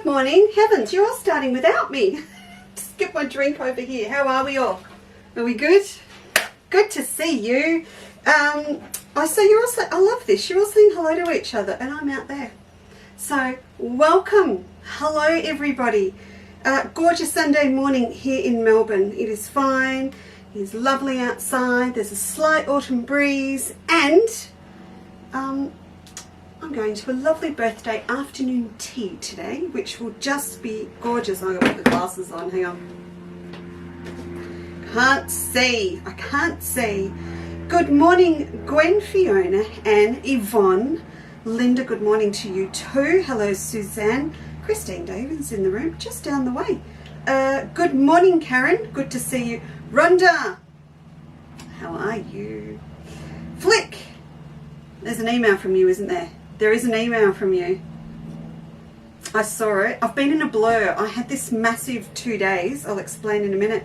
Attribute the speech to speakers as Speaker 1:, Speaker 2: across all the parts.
Speaker 1: Good morning. Heavens, you're all starting without me. Just get my drink over here. How are we all? Are we good? Good to see you. So you're also, I love this, you're all saying hello to each other and I'm out there. So welcome. Hello everybody. Gorgeous Sunday morning here in Melbourne. It is fine. It is lovely outside. There's a slight autumn breeze and I'm going to a lovely birthday afternoon tea today, which will just be gorgeous. I'm going to put the glasses on. Hang on. Can't see. I can't see. Good morning, Gwen, Fiona, and Yvonne. Linda, good morning to you too. Hello, Suzanne. Christine Davis in the room, just down the way. Good morning, Karen. Good to see you. Rhonda, how are you? Flick, there's an email from you, isn't there? There is an email from you. I saw it. I've been in a blur. I had this massive 2 days. I'll explain in a minute.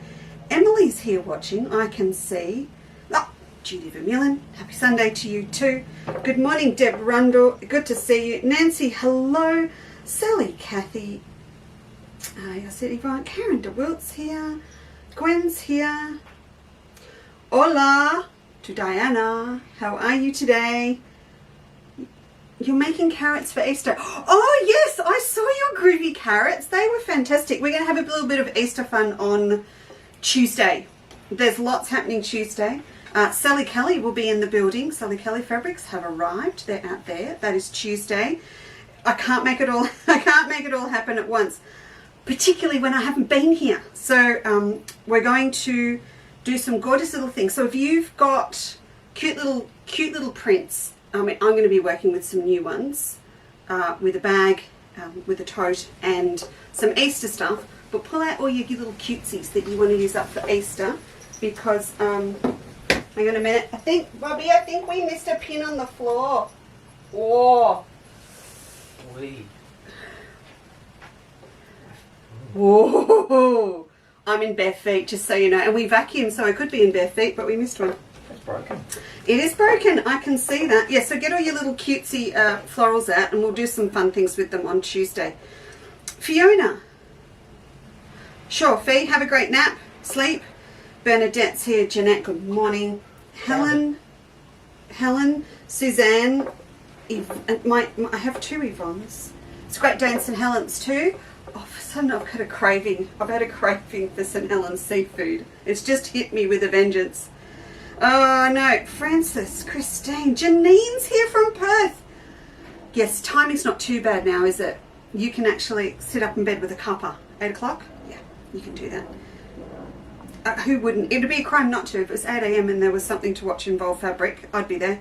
Speaker 1: Emily's here watching. I can see. Oh, Judy Vermeulen. Happy Sunday to you too. Good morning, Deb Rundle. Good to see you. Nancy, hello. Sally, Kathy. I said Yvonne. Karen DeWilt's here. Gwen's here. Hola to Diana. How are you today? You're making carrots for Easter. Oh yes, I saw your groovy carrots. They were fantastic. We're going to have a little bit of Easter fun on Tuesday. There's lots happening Tuesday. Sally Kelly will be in the building. Sally Kelly Fabrics have arrived. They're out there. That is Tuesday. I can't make it all. I can't make it all happen at once, particularly when I haven't been here. So we're going to do some gorgeous little things. So if you've got cute little prints. I'm going to be working with some new ones, with a bag, with a tote and some Easter stuff, but pull out all your little cutesies that you want to use up for Easter because, hang on a minute, Bobby, I think we missed a pin on the floor. Oh. Whoa. I'm in bare feet, just so you know, and we vacuumed, so I could be in bare feet, but we missed one.
Speaker 2: Broken.
Speaker 1: It is broken, I can see that. Yeah, so get all your little cutesy florals out and we'll do some fun things with them on Tuesday. Fiona. Sure, Fee, have a great nap, sleep. Bernadette's here. Jeanette, good morning. Helen, Suzanne, I have two Yvonnes. It's a great day in St. Helens too. Oh, for a sudden I've had a craving. I've had a craving for St. Helens seafood. It's just hit me with a vengeance. Oh no, Francis, Christine, Janine's here from Perth. Yes, timing's not too bad now, is it? You can actually sit up in bed with a cuppa. 8 o'clock? Yeah, you can do that. Who wouldn't? It would be a crime not to. If it was 8 a.m. and there was something to watch involve fabric, I'd be there.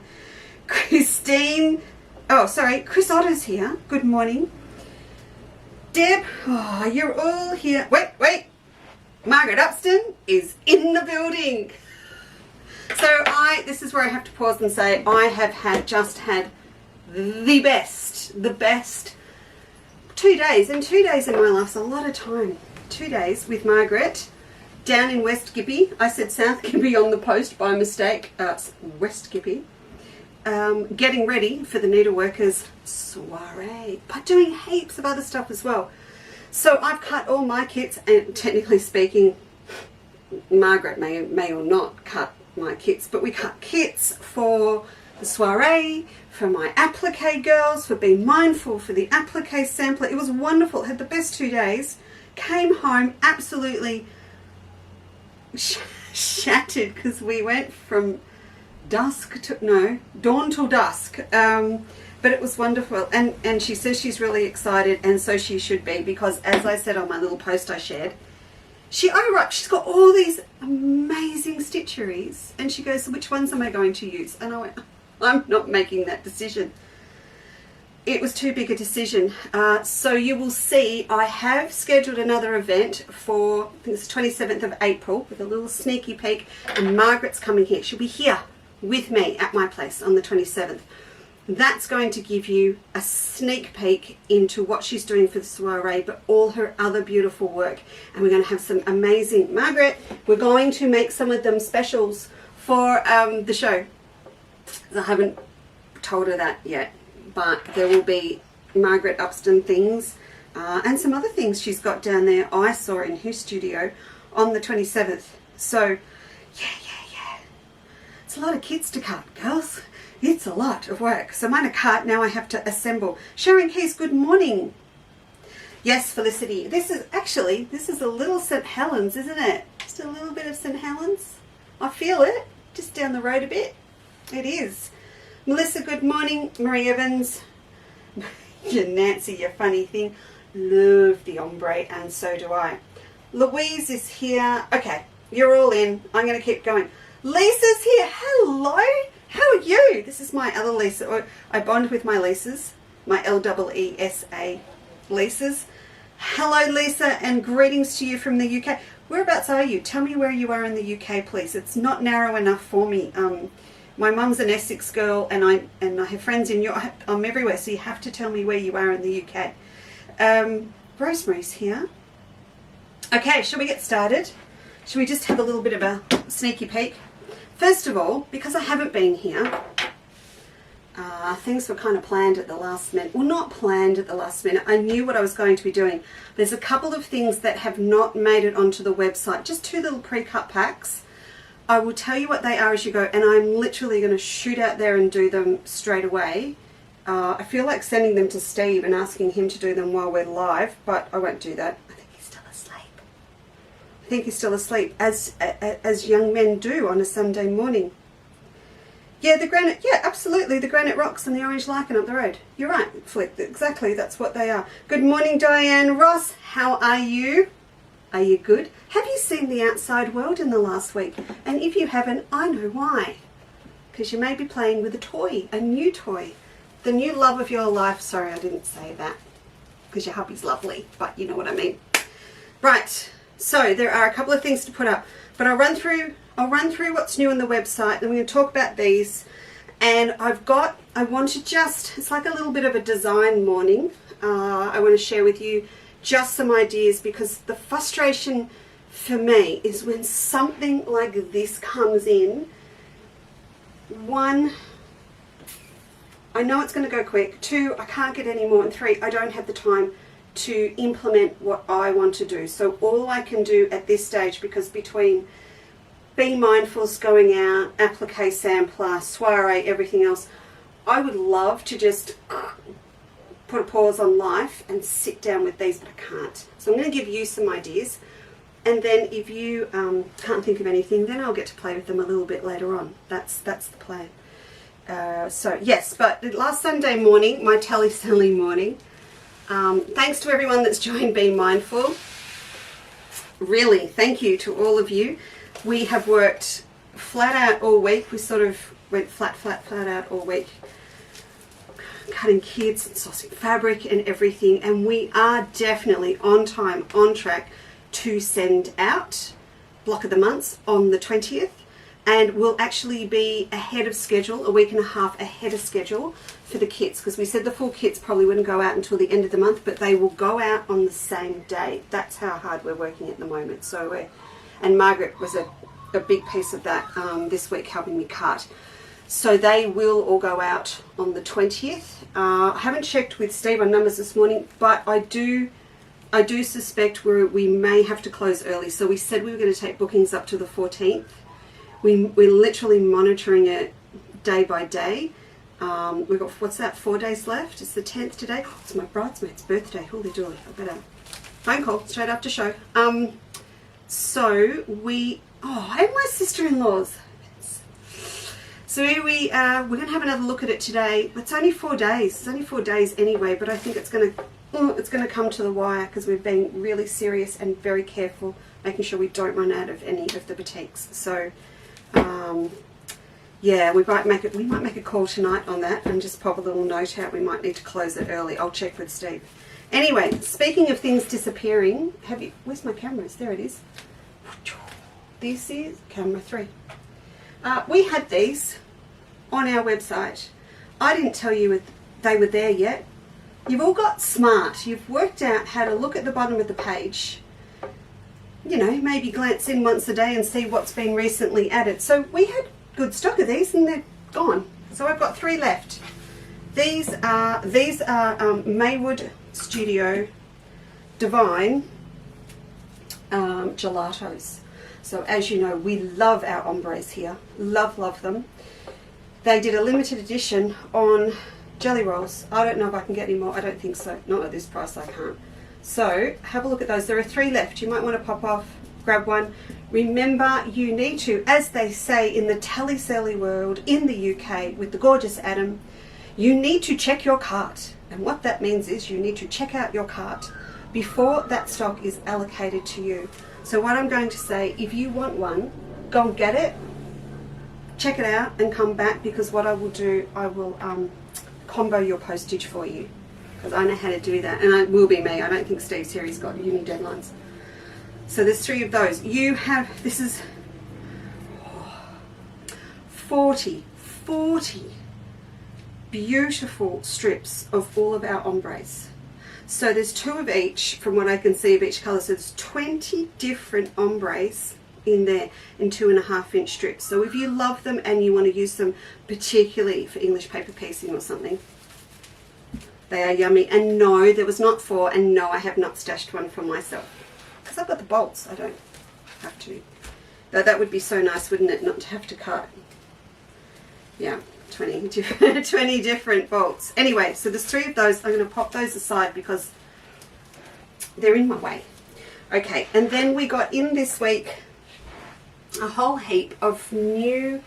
Speaker 1: Christine, oh sorry, Chris Otter's here. Good morning. Deb, oh, you're all here. Wait. Margaret Upston is in the building. So this is where I have to pause and say I have just had the best 2 days. And 2 days in my life's a lot of time. 2 days with Margaret down in West Gippy. I said South Gippy on the post by mistake. West Gippy. Getting ready for the Needleworkers soiree, but doing heaps of other stuff as well. So I've cut all my kits, and technically speaking, Margaret may or not cut my kits, but we cut kits for the soiree, for my applique girls, for being mindful, for the applique sampler. It was wonderful. Had the best 2 days. Came home absolutely shattered because we went from dawn till dusk. But it was wonderful, and she says she's really excited, and so she should be, because as I said on my little post I shared, she's got all these amazing stitcheries, and she goes, so which ones am I going to use? And I went, I'm not making that decision. It was too big a decision. So you will see I have scheduled another event for, I think it's the 27th of April, with a little sneaky peek, and Margaret's coming here. She'll be here with me at my place on the 27th. That's going to give you a sneak peek into what she's doing for the soiree, but all her other beautiful work. And we're going to have some amazing, Margaret, we're going to make some of them specials for the show. I haven't told her that yet, but there will be Margaret Upston things and some other things she's got down there I saw in her studio on the 27th. So yeah, it's a lot of kids to cut, girls. It's a lot of work. So mine are cut, now I have to assemble. Sharon Keys, good morning. Yes, Felicity, this is a little St. Helens, isn't it? Just a little bit of St. Helens. I feel it, just down the road a bit. It is. Melissa, good morning. Marie Evans, you Nancy, you funny thing. Love the ombre, and so do I. Louise is here. Okay, you're all in. I'm going to keep going. Lisa's here. Hello. How are you? This is my other Lisa. I bond with my Lisas, my LEESA Lisas. Hello, Lisa, and greetings to you from the UK. Whereabouts are you? Tell me where you are in the UK, please. It's not narrow enough for me. My mum's an Essex girl, and I have friends in Europe. I'm everywhere, so you have to tell me where you are in the UK. Rosemary's here. Okay, shall we get started? Should we just have a little bit of a sneaky peek? First of all, because I haven't been here, things were kind of planned at the last minute. Well, not planned at the last minute. I knew what I was going to be doing. There's a couple of things that have not made it onto the website. Just 2 little pre-cut packs. I will tell you what they are as you go, and I'm literally going to shoot out there and do them straight away. I feel like sending them to Steve and asking him to do them while we're live, but I won't do that. I think he's still asleep, as young men do on a Sunday morning. Yeah, the granite, yeah, absolutely, the granite rocks and the orange lichen up the road. You're right, Flick, exactly, that's what they are. Good morning, Diane Ross, how are you? Are you good? Have you seen the outside world in the last week? And if you haven't, I know why. Because you may be playing with a toy, a new toy. The new love of your life. Sorry, I didn't say that, because your hubby's lovely, but you know what I mean. Right. So there are a couple of things to put up, but I'll run through what's new on the website, then we're going to talk about these. And I want to just, it's like a little bit of a design morning. I want to share with you just some ideas, because the frustration for me is when something like this comes in. 1, I know it's going to go quick. 2, I can't get any more. And 3, I don't have the time to implement what I want to do. So all I can do at this stage, because between Be Mindful's going out, applique sampler, soiree, everything else, I would love to just put a pause on life and sit down with these, but I can't. So I'm going to give you some ideas, and then if you can't think of anything, then I'll get to play with them a little bit later on. That's the plan. So yes, but last Sunday morning, my teleselling morning, thanks to everyone that's joined Be Mindful. Really, thank you to all of you. We have worked flat out all week. We sort of went flat out all week, cutting kits and sourcing fabric and everything. And we are definitely on time, on track to send out Block of the Months on the 20th. And we'll actually be ahead of schedule, a week and a half ahead of schedule for the kits, because we said the full kits probably wouldn't go out until the end of the month, but they will go out on the same day. That's how hard we're working at the moment. So and Margaret was a big piece of that this week, helping me cut. So they will all go out on the 20th. I haven't checked with Steve on numbers this morning, but I do suspect we may have to close early. So we said we were going to take bookings up to the 14th. We're literally monitoring it day by day. We've got, what's that, 4 days left? It's the 10th today. Oh, it's my bridesmaid's birthday. Holy dooly. I better phone call straight after show. So we, and my sister-in-law's. So we're going to have another look at it today. It's only 4 days. It's only 4 days anyway, but I think it's going to come to the wire, because we're being really serious and very careful, making sure we don't run out of any of the boutiques. So yeah, we might make a call tonight on that and just pop a little note out. We might need to close it early. I'll check with Steve. Anyway, speaking of things disappearing, where's my cameras? There it is. This is camera 3. We had these on our website. I didn't tell you they were there yet. You've all got smart. You've worked out how to look at the bottom of the page, you know, maybe glance in once a day and see what's been recently added. So we had good stock of these and they're gone. So I've got 3 left. These are Maywood Studio Divine gelatos. So as you know, we love our ombres here. Love them. They did a limited edition on jelly rolls. I don't know if I can get any more. I don't think so. Not at this price, I can't. So have a look at those. There are 3 left. You might want to pop off, grab one. Remember, you need to, as they say in the telly-selly world in the UK with the gorgeous Adam, you need to check your cart. And what that means is you need to check out your cart before that stock is allocated to you. So what I'm going to say, if you want one, go and get it, check it out and come back, because what I will do, I will combo your postage for you, because I know how to do that, and it will be me. I don't think Steve's here, he's got uni deadlines. So there's 3 of those. You have, this is 40 beautiful strips of all of our ombres. So there's 2 of each, from what I can see, of each colour. So there's 20 different ombres in there in 2.5-inch strips. So if you love them and you want to use them particularly for English paper piecing or something, they are yummy. And no, there was not 4, and no, I have not stashed one for myself, because I've got the bolts. I don't have to. Though that would be so nice, wouldn't it, not to have to cut. Yeah, 20 different bolts. Anyway, so there's 3 of those. I'm going to pop those aside because they're in my way. Okay, and then we got in this week a whole heap of new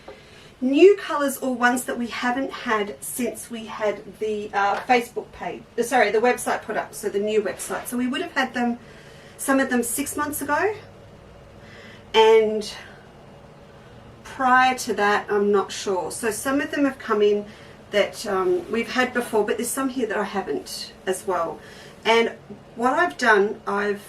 Speaker 1: colours, or ones that we haven't had since we had the Facebook page, the website put up, so the new website. So we would have had them, some of them 6 months ago, and prior to that I'm not sure. So some of them have come in that we've had before, but there's some here that I haven't as well. And what I've done, I've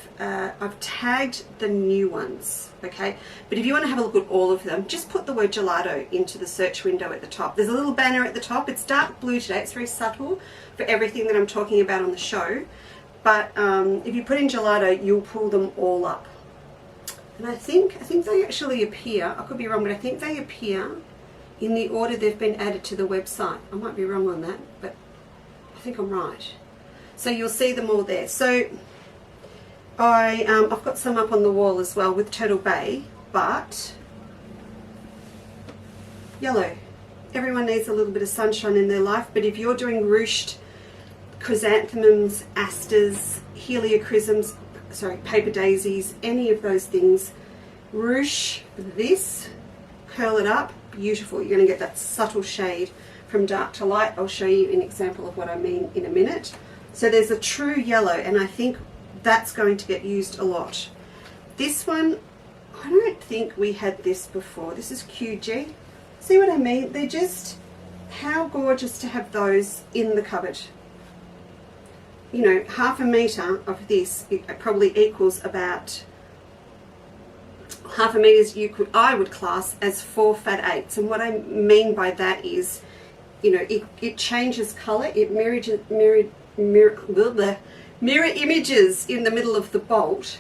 Speaker 1: tagged the new ones, okay? But if you want to have a look at all of them, just put the word gelato into the search window at the top. There's a little banner at the top. It's dark blue today. It's very subtle for everything that I'm talking about on the show. But if you put in gelato, you'll pull them all up. And I think they actually appear, I could be wrong, but I think they appear in the order they've been added to the website. I might be wrong on that, but I think I'm right. So you'll see them all there. So I've got some up on the wall as well with Turtle Bay, but yellow. Everyone needs a little bit of sunshine in their life, but if you're doing ruched chrysanthemums, asters, heliochrysums, paper daisies, any of those things, ruche this, curl it up, beautiful. You're going to get that subtle shade from dark to light. I'll show you an example of what I mean in a minute. So there's a true yellow, and I think that's going to get used a lot. This one, I don't think we had this before. This is QG. See what I mean? They're just, how gorgeous to have those in the cupboard. You know, 1/2 metre of this, it probably equals about 1/2 metre I would class as 4 fat 8s. And what I mean by that is, you know, it changes colour, it mirror images in the middle of the bolt.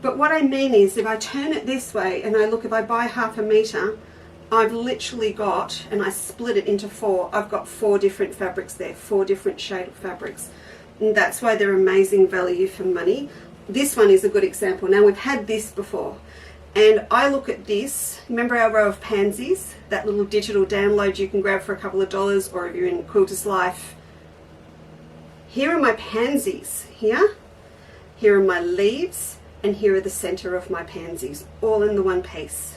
Speaker 1: But what I mean is, if I turn it this way and I look, if I buy 1/2 metre, I've literally got, and I split it into 4, I've got 4 different fabrics there, 4 different shade of fabrics. And that's why they're amazing value for money. This one is a good example. Now, we've had this before, and I look at this, remember our row of pansies, that little digital download you can grab for a couple of dollars, or if you're in Quilter's Life. Here are my pansies, here are my leaves, and here are the center of my pansies, all in the one piece.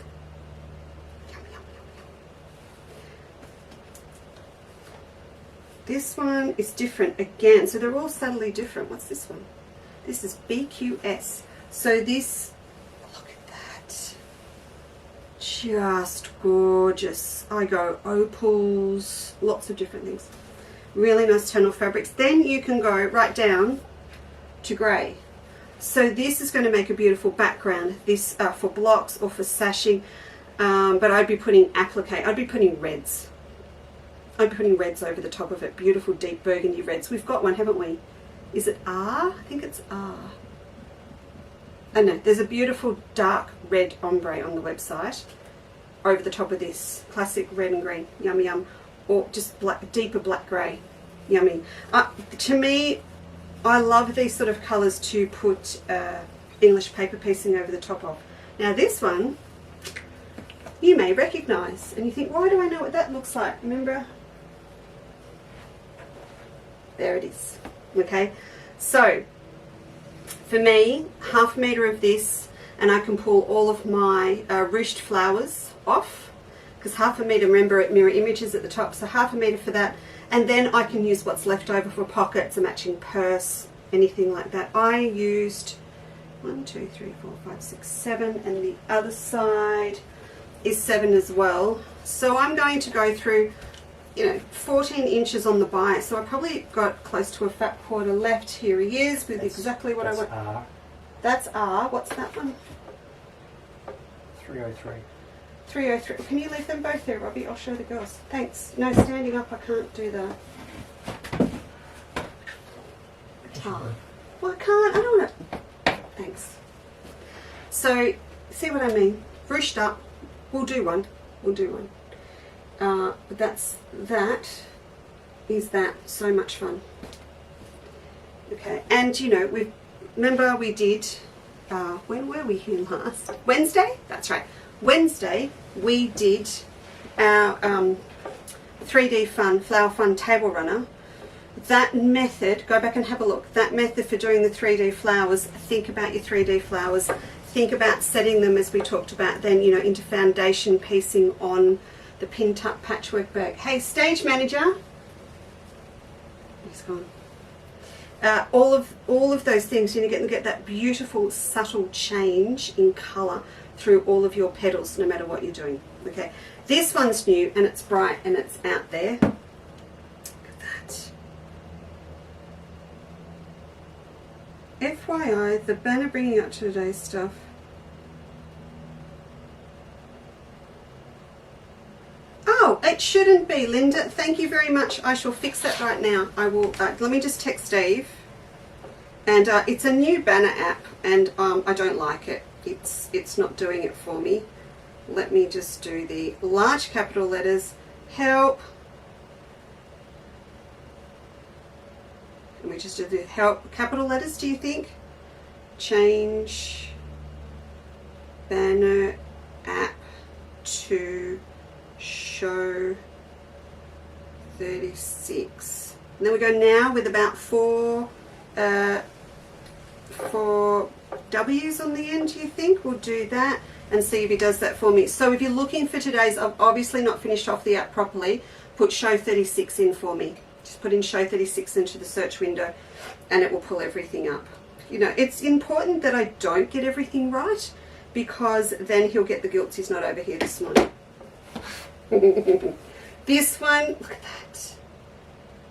Speaker 1: This one is different again, so they're all subtly different. What's this one? This is BQS. So this, look at that, just gorgeous. I go opals, lots of different things. Really nice tonal fabrics. Then you can go right down to grey. So this is going to make a beautiful background, this for blocks or for sashing, but I'd be putting applique, I'd be putting reds. I'm putting reds over the top of it, beautiful deep burgundy reds. We've got one, haven't we? Is it R? I think it's R. Oh no, there's a beautiful dark red ombre on the website over the top of this. Classic red and green, yum yum. Or just black, deeper black grey, yummy. To me, I love these sort of colours to put English paper piecing over the top of. Now this one you may recognise, and you think, why do I know what that looks like? Remember? There it is. Okay, so for me, 1/2 metre of this, and I can pull all of my ruched flowers off, because 1/2 metre, remember, it mirror images at the top, so 1/2 metre for that, and then I can use what's left over for pockets, a matching purse, anything like that. I used 1, 2, 3, 4, 5, 6, 7, and the other side is 7 as well. So I'm going to go through, you know, 14 inches on the bias, so I probably got close to a fat quarter left. Here he is with exactly what I want.
Speaker 2: R.
Speaker 1: That's R. What's that one?
Speaker 2: 303.
Speaker 1: 303. Can you leave them both there, Robbie? I'll show the girls. Thanks. No, standing up I can't do that. Oh. Well, I can't. I don't want to. Thanks. So, see what I mean? Ruched up. We'll do one. We'll do one. But that is so much fun. Okay, and you know, remember we did, when were we here last? Wednesday? That's right. Wednesday we did our 3D Fun, Flower Fun Table Runner. That method, go back and have a look, that method for doing the 3D flowers, think about your 3D flowers, think about setting them, as we talked about then, you know, into foundation piecing on the pin tuck patchwork bag. Hey, stage manager. He's gone. All of those things, you know, get that beautiful subtle change in colour through all of your petals, no matter what you're doing. Okay, this one's new and it's bright and it's out there. Look at that. FYI, the banner bringing up to today's stuff. Oh, it shouldn't be, Linda. Thank you very much. I shall fix that right now. I will. Let me just text Steve. And it's a new banner app, and I don't like it. It's not doing it for me. Let me just do the large capital letters. Help. Can we just do the help capital letters? Do you think? Change banner app to show 36, and then we go now with about four W's on the end. Do you think? We'll do that and see if he does that for me. So if you're looking for today's, I've obviously not finished off the app properly, put show 36 in for me. Just put in show 36 into the search window and it will pull everything up. You know, it's important that I don't get everything right, because then he'll get the guilt he's not over here this morning. This one, look at that.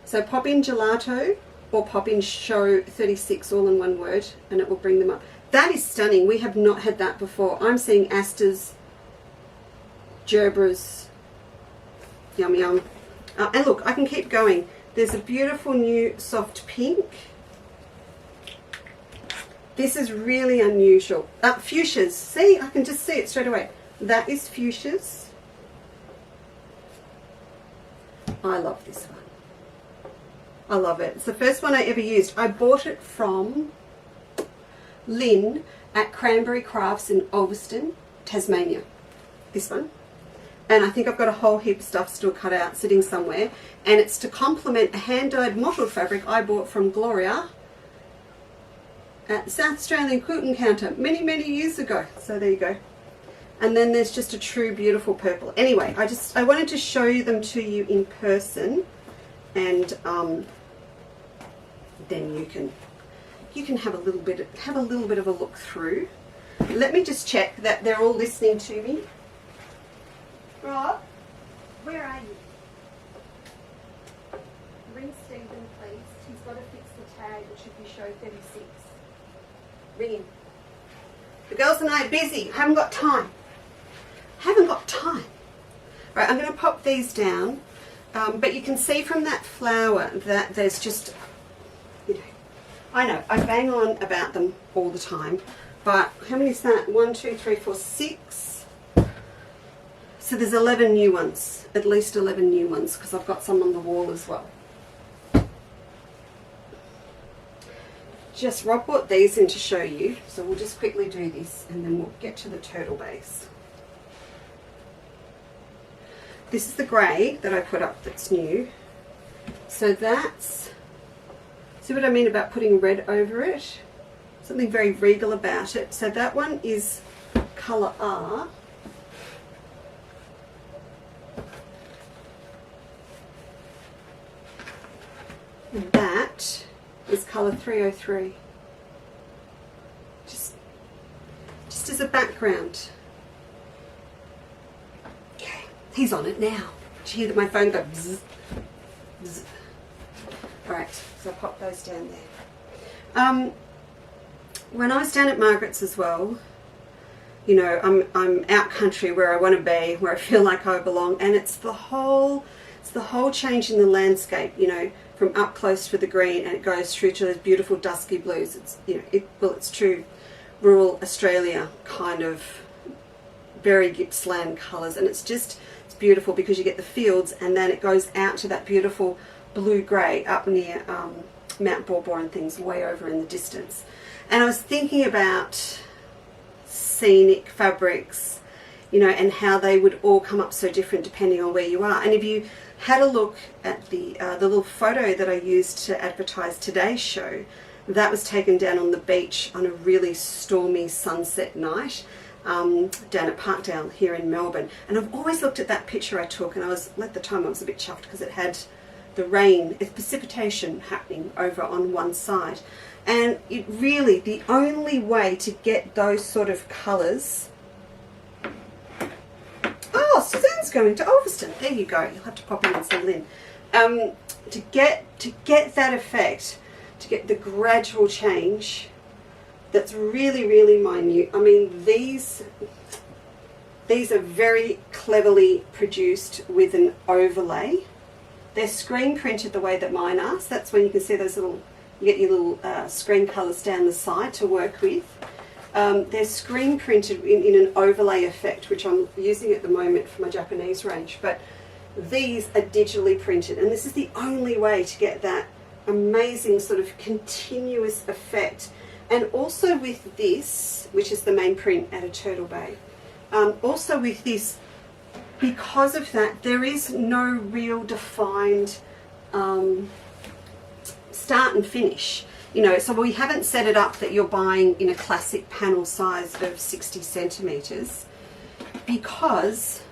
Speaker 1: So pop in gelato or pop in show 36 all in one word and it will bring them up. That is stunning. We have not had that before. I'm seeing asters, gerbras, yum yum. And look, I can keep going. There's a beautiful new soft pink. This is really unusual. Fuchsias. See, I can just see it straight away. That is fuchsias. I love this one. I love it. It's the first one I ever used. I bought it from Lynn at Cranberry Crafts in Ulverston, Tasmania. This one. And I think I've got a whole heap of stuff still cut out sitting somewhere. And it's to complement a hand-dyed mottled fabric I bought from Gloria at the South Australian Quilting Counter many, many years ago. So there you go. And then there's just a true beautiful purple. Anyway, I wanted to show them to you in person, and then you can have a little bit of a look through. Let me just check that they're all listening to me. Rob, where are you? Ring Stephen, please. He's got to fix the tag. It should be show 36. Ring him. The girls and I are busy. Haven't got time. Right, I'm going to pop these down, but you can see from that flower that there's just, you know, I know I bang on about them all the time, but how many is that? 1, 2, 3, 4, 6. So there's 11 new ones, at least 11 new ones, because I've got some on the wall as well. just, Rob brought these in to show you, so we'll just quickly do this and then we'll get to the turtle base. This is the grey that I put up that's new. So that's, see what I mean about putting red over it? Something very regal about it. So that one is colour R. And that is colour 303. Just as a background. Okay, he's on it now. Did you hear that my phone go bzz, bzz? Alright, so I'll pop those down there. When I was down at Margaret's as well, you know, I'm out country where I want to be, where I feel like I belong, and it's the whole change in the landscape, you know, from up close to the green, and it goes through to those beautiful dusky blues. It's, you know, it's true rural Australia kind of very Gippsland colours, and it's beautiful because you get the fields and then it goes out to that beautiful blue grey up near Mount Borbor and things way over in the distance. And I was thinking about scenic fabrics, you know, and how they would all come up so different depending on where you are. And if you had a look at the little photo that I used to advertise today's show, that was taken down on the beach on a really stormy sunset night down at Parkdale here in Melbourne. And I've always looked at that picture I took, and at the time I was a bit chuffed because it had the rain, it's precipitation happening over on one side. And it really, the only way to get those sort of colours... Oh, Suzanne's going to Ulverston. There you go. You'll have to pop in and see Lynn. To get that effect, to get the gradual change that's really, really minute. I mean, these are very cleverly produced with an overlay. They're screen printed the way that mine are, so that's when you can see those little, you get your little screen colours down the side to work with. They're screen printed in an overlay effect, which I'm using at the moment for my Japanese range, but these are digitally printed, and this is the only way to get that amazing sort of continuous effect. And also with this, which is the main print at a Turtle Bay, also with this, because of that, there is no real defined start and finish. You know, so we haven't set it up that you're buying in a classic panel size of 60 centimetres, because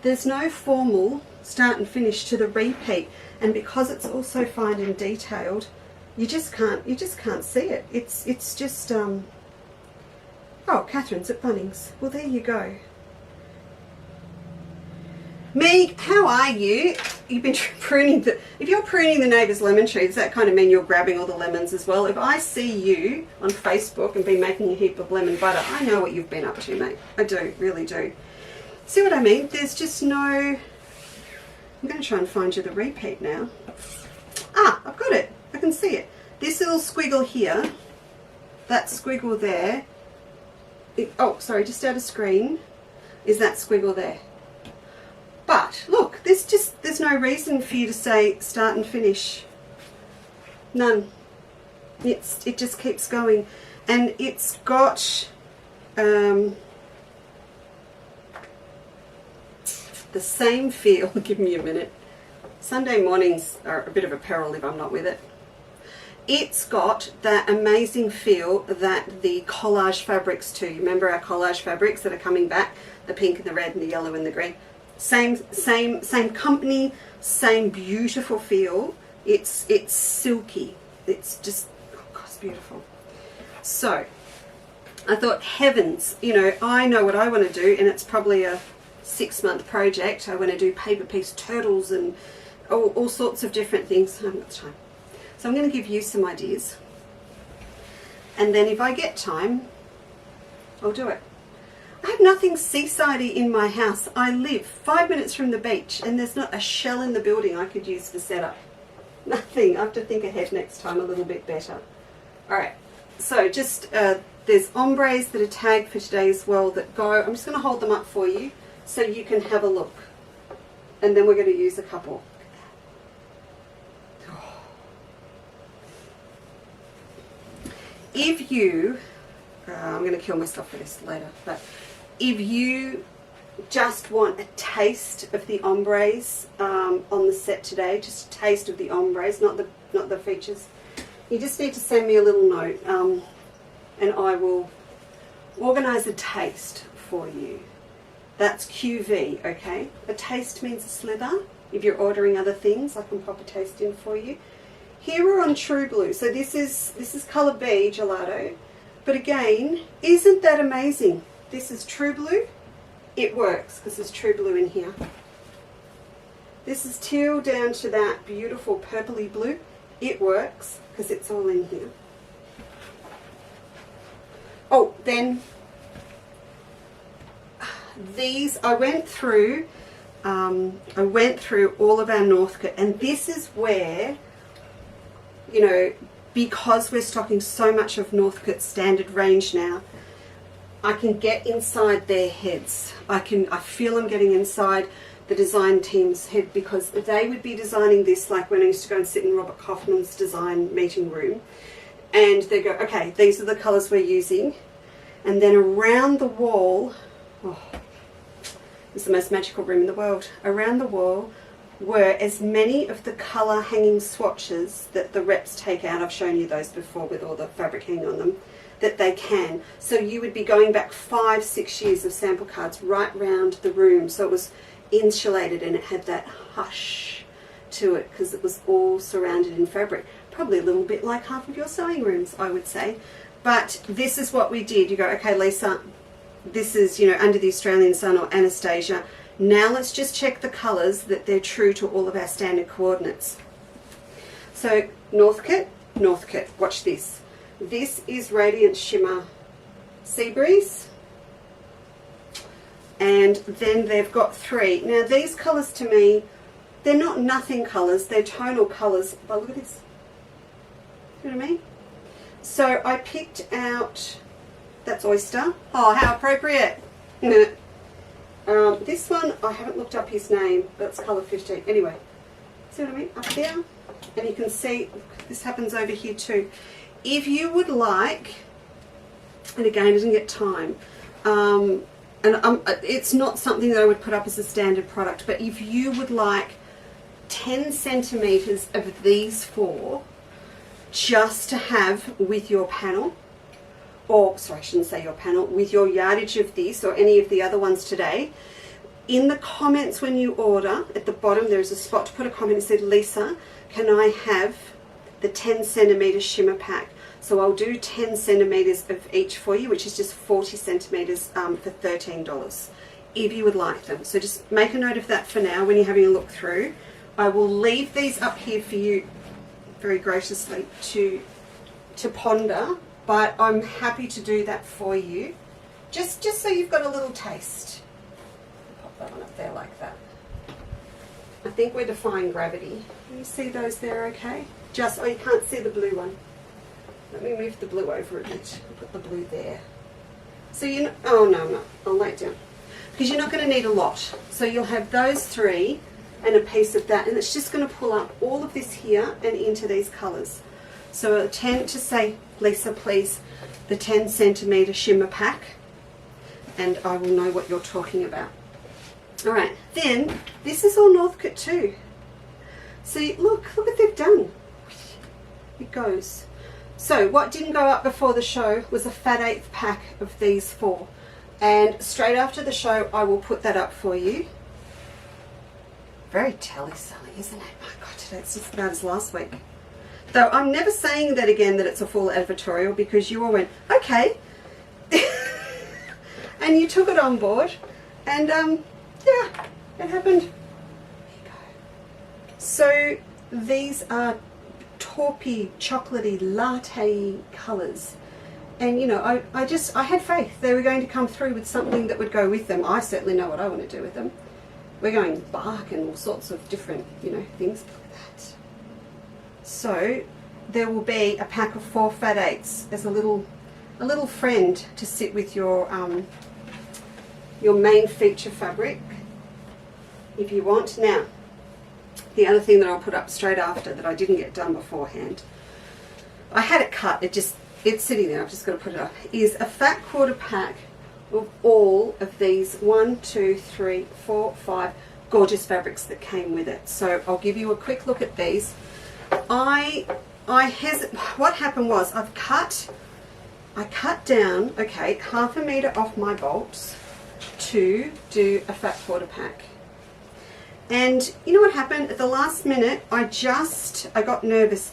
Speaker 1: there's no formal start and finish to the repeat, and because it's also fine and detailed, you just can't see it. It's just oh, Catherine's at Bunnings. Well, there you go. Meg, how are you? You've been pruning if you're pruning the neighbour's lemon tree, does that kind of mean you're grabbing all the lemons as well? If I see you on Facebook and been making a heap of lemon butter, I know what you've been up to, mate. I do, really do. See what I mean? There's just no... I'm going to try and find you the repeat now. Ah, I've got it. I can see it. This little squiggle here, that squiggle there, oh, sorry, just out of screen, is that squiggle there. But look, there's no reason for you to say start and finish. None. It just keeps going, and it's got the same feel. Give me a minute. Sunday mornings are a bit of a peril if I'm not with it. It's got that amazing feel that the collage fabrics too. Remember our collage fabrics that are coming back? The pink and the red and the yellow and the green. Same company, same beautiful feel. It's silky. It's just, oh God, it's beautiful. So I thought, heavens, you know, I know what I want to do, and it's probably a 6-month project. I want to do paper piece turtles and all sorts of different things. I haven't got time. So I'm going to give you some ideas, and then if I get time, I'll do it. I have nothing seasidey in my house. I live 5 minutes from the beach, and there's not a shell in the building I could use for setup. Nothing. I have to think ahead next time a little bit better. Alright, so just there's ombres that are tagged for today as well that go. I'm just going to hold them up for you so you can have a look, and then we're going to use a couple. if you, I'm going to kill myself for this later, but if you just want a taste of the ombres on the set today, just a taste of the ombres, not the features, you just need to send me a little note, and I will organise a taste for you. That's QV, okay? A taste means a slither. If you're ordering other things, I can pop a taste in for you. Here we're on True Blue. So this is colour B, gelato. But again, isn't that amazing? This is True Blue. It works because there's True Blue in here. This is teal down to that beautiful purpley blue. It works because it's all in here. Oh, then these I went through all of our Northcote, and this is where, you know, because we're stocking so much of Northcote's standard range now, I can get inside their heads. I feel I'm getting inside the design team's head, because they would be designing this like when I used to go and sit in Robert Kaufman's design meeting room, and they go, okay, these are the colours we're using, and then around the wall, oh, it's the most magical room in the world. Around the wall were as many of the colour hanging swatches that the reps take out. I've shown you those before with all the fabric hanging on them, that they can. So you would be going back 5-6 years of sample cards right round the room. So it was insulated and it had that hush to it because it was all surrounded in fabric. Probably a little bit like half of your sewing rooms, I would say. But this is what we did. You go, okay, Lisa, this is, you know, Under the Australian Sun or Anastasia. Now let's just check the colours that they're true to all of our standard coordinates. So Northcote, watch this. This is Radiant Shimmer Sea Breeze. And then they've got 3. Now these colours to me, they're not nothing colours, they're tonal colours. But look at this. You know what I mean? So I picked out, that's Oyster. Oh, how appropriate. This one, I haven't looked up his name, but it's colour 15. Anyway, see what I mean? Up there. And you can see, this happens over here too. If you would like, and again, I didn't get time, it's not something that I would put up as a standard product, but if you would like 10 centimetres of these 4, just to have with your panel, or sorry, I shouldn't say your panel, with your yardage of this or any of the other ones today, in the comments when you order, at the bottom there's a spot to put a comment that said, Lisa, can I have the 10 centimetre shimmer pack? So I'll do 10 centimetres of each for you, which is just 40 centimetres for $13, if you would like them. So just make a note of that for now when you're having a look through. I will leave these up here for you very graciously to ponder, but I'm happy to do that for you, just so you've got a little taste. Pop that one up there like that. I think we're defying gravity. Can you see those there okay? Oh, you can't see the blue one. Let me move the blue over a bit. I'll put the blue there. So you know, oh no, I'll lay it down. Because you're not going to need a lot. So you'll have those 3 and a piece of that, and it's just going to pull up all of this here and into these colours. So I'll tend to say, Lisa, please, the 10 centimetre shimmer pack, and I will know what you're talking about. Alright, then this is all Northcote too. See, look what they've done. It goes. So what didn't go up before the show was a fat 1/8 pack of these 4. And straight after the show, I will put that up for you. Very telly-selling, isn't it? My God, today it's just about as last week. Though I'm never saying that again, that it's a full advertorial, because you all went, okay. And you took it on board. And, yeah, it happened. There you go. So these are taupey, chocolatey, latte colours. And, you know, I had faith they were going to come through with something that would go with them. I certainly know what I want to do with them. We're going bark and all sorts of different, you know, things. Look at that. So there will be a pack of 4 fat 8s as a little friend to sit with your main feature fabric, if you want. Now, the other thing that I'll put up straight after that I didn't get done beforehand, I had it cut. It just it's sitting there, I've just got to put it up, is a fat quarter pack of all of these 1, 2, 3, 4, 5 gorgeous fabrics that came with it. So I'll give you a quick look at these. What happened was I cut down, okay, 1/2 meter off my bolts to do a fat quarter pack. And you know what happened? At the last minute, I got nervous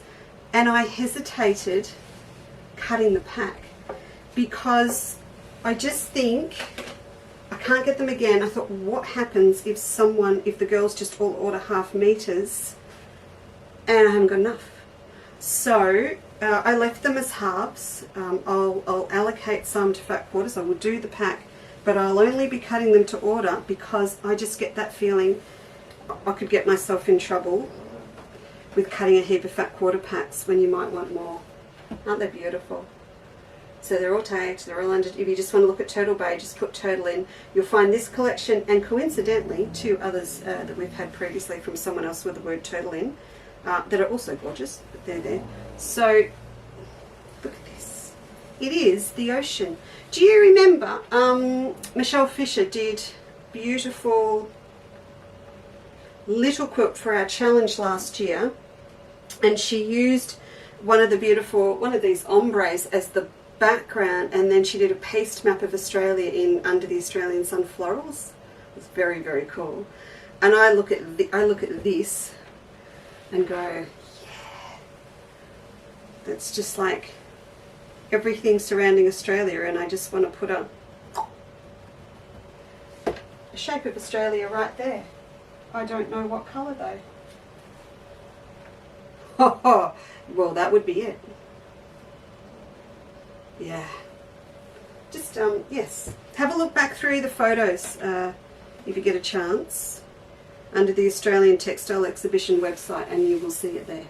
Speaker 1: and I hesitated cutting the pack because I just think I can't get them again. I thought, what happens if the girls just all order 1/2 meters and I haven't got enough? So I left them as halves. I'll allocate some to fat quarters. I will do the pack, but I'll only be cutting them to order because I just get that feeling I could get myself in trouble with cutting a heap of fat quarter packs when you might want more. Aren't they beautiful? So they're all tagged, they're all under. If you just want to look at Turtle Bay, just put Turtle in. You'll find this collection, and coincidentally 2 others that we've had previously from someone else with the word turtle in, that are also gorgeous, but they're there. So look at this. It is the ocean. Do you remember Michelle Fisher did beautiful little quilt for our challenge last year, and she used one of these ombres as the background, and then she did a paste map of Australia in under the Australian sun florals. It's very, very cool. And I look at this and go, yeah, that's just like everything surrounding Australia, and I just want to put a shape of Australia right there. I don't know what colour though. Oh, well, that would be it. Yeah. Just, yes. Have a look back through the photos if you get a chance under the Australian Textile Exhibition website, and you will see it there.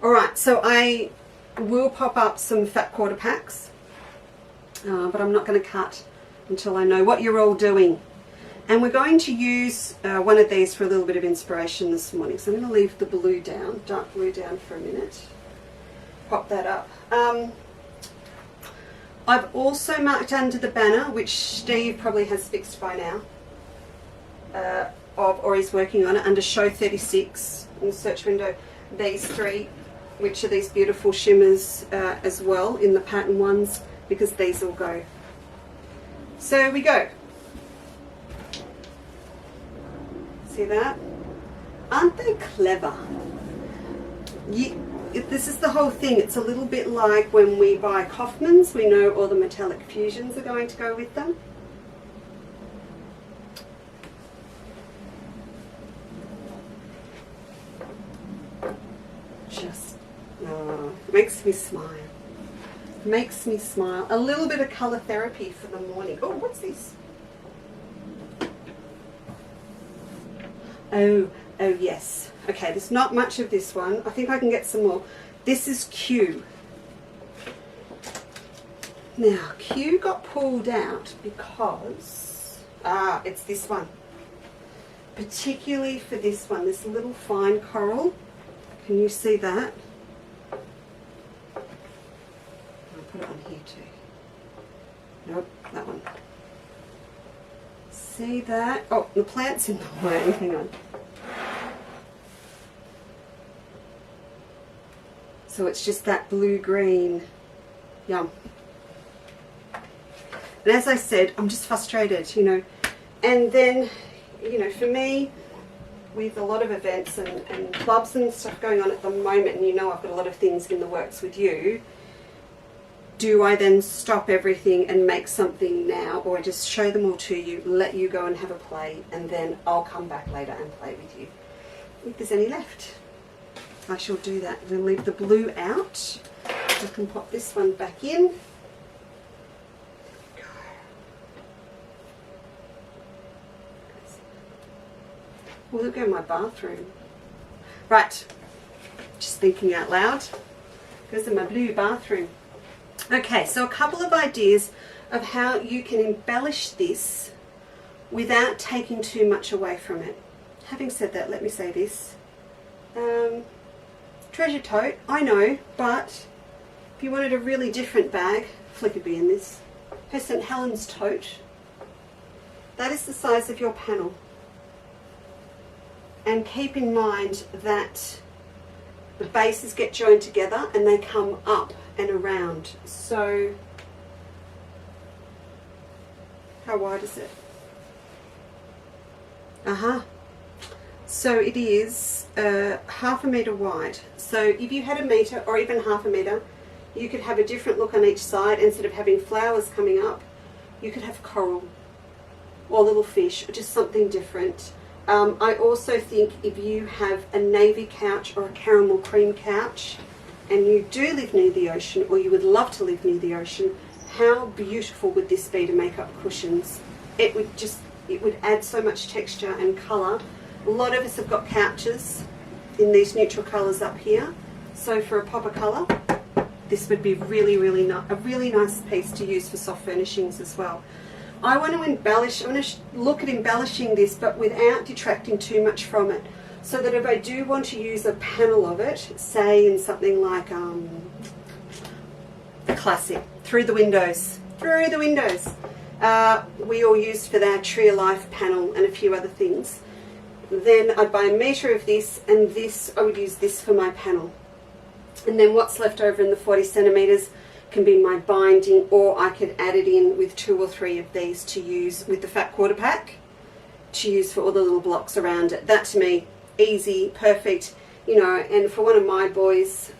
Speaker 1: Alright, so I will pop up some fat quarter packs, but I'm not going to cut until I know what you're all doing. And we're going to use one of these for a little bit of inspiration this morning. So I'm going to leave the blue down, dark blue down for a minute. Pop that up. I've also marked under the banner, which Steve probably has fixed by now, or he's working on it, under show 36 in the search window, these 3, which are these beautiful shimmers as well in the pattern ones, because these all go. So we go. See that? Aren't they clever? This is the whole thing. It's a little bit like when we buy Kaufmans, we know all the metallic fusions are going to go with them. Just, makes me smile. Makes me smile. A little bit of colour therapy for the morning. Oh, what's this? Oh yes. Okay, there's not much of this one. I think I can get some more. This is Q. Now, Q got pulled out because, it's this one. Particularly for this one, this little fine coral. Can you see that? I'll put it on here too. Nope, that one. See that? Oh, the plant's in the way. Hang on. So it's just that blue-green. Yum. And as I said, I'm just frustrated, you know. And then, you know, for me, with a lot of events and clubs and stuff going on at the moment, and you know I've got a lot of things in the works with you, do I then stop everything and make something now, or I just show them all to you, let you go and have a play, and then I'll come back later and play with you? If there's any left, I shall do that. We'll leave the blue out. I can pop this one back in. Well, look at my bathroom. Right, just thinking out loud. Goes in my blue bathroom. Okay, so a couple of ideas of how you can embellish this without taking too much away from it. Having said that, let me say this. Treasure tote, I know, but If you wanted a really different bag, Flick would be in this. Her St. Helens tote. That is the size of your panel. And keep in mind that the bases get joined together and they come up and around. So, how wide is it? So it is 1/2 metre wide. So if you had 1 metre or even 1/2 metre, you could have a different look on each side. Instead of having flowers coming up, you could have coral or little fish or just something different. I also think if you have a navy couch or a caramel cream couch and you do live near the ocean, or you would love to live near the ocean, how beautiful would this be to make up cushions? It would add so much texture and colour. A lot of us have got couches in these neutral colours up here, so for a pop of colour, this would be a really nice piece to use for soft furnishings as well. I want to embellish, I'm going to look at embellishing this, but without detracting too much from it, so that if I do want to use a panel of it, say in something like the classic, Through the Windows, we all used for that Tree of Life panel and a few other things, then I'd buy 1 metre of this, and this, I would use this for my panel. And then what's left over in the 40 centimetres can be my binding, or I could add it in with 2 or 3 of these to use with the fat quarter pack to use for all the little blocks around it. That to me, easy, perfect, you know, and for one of my boys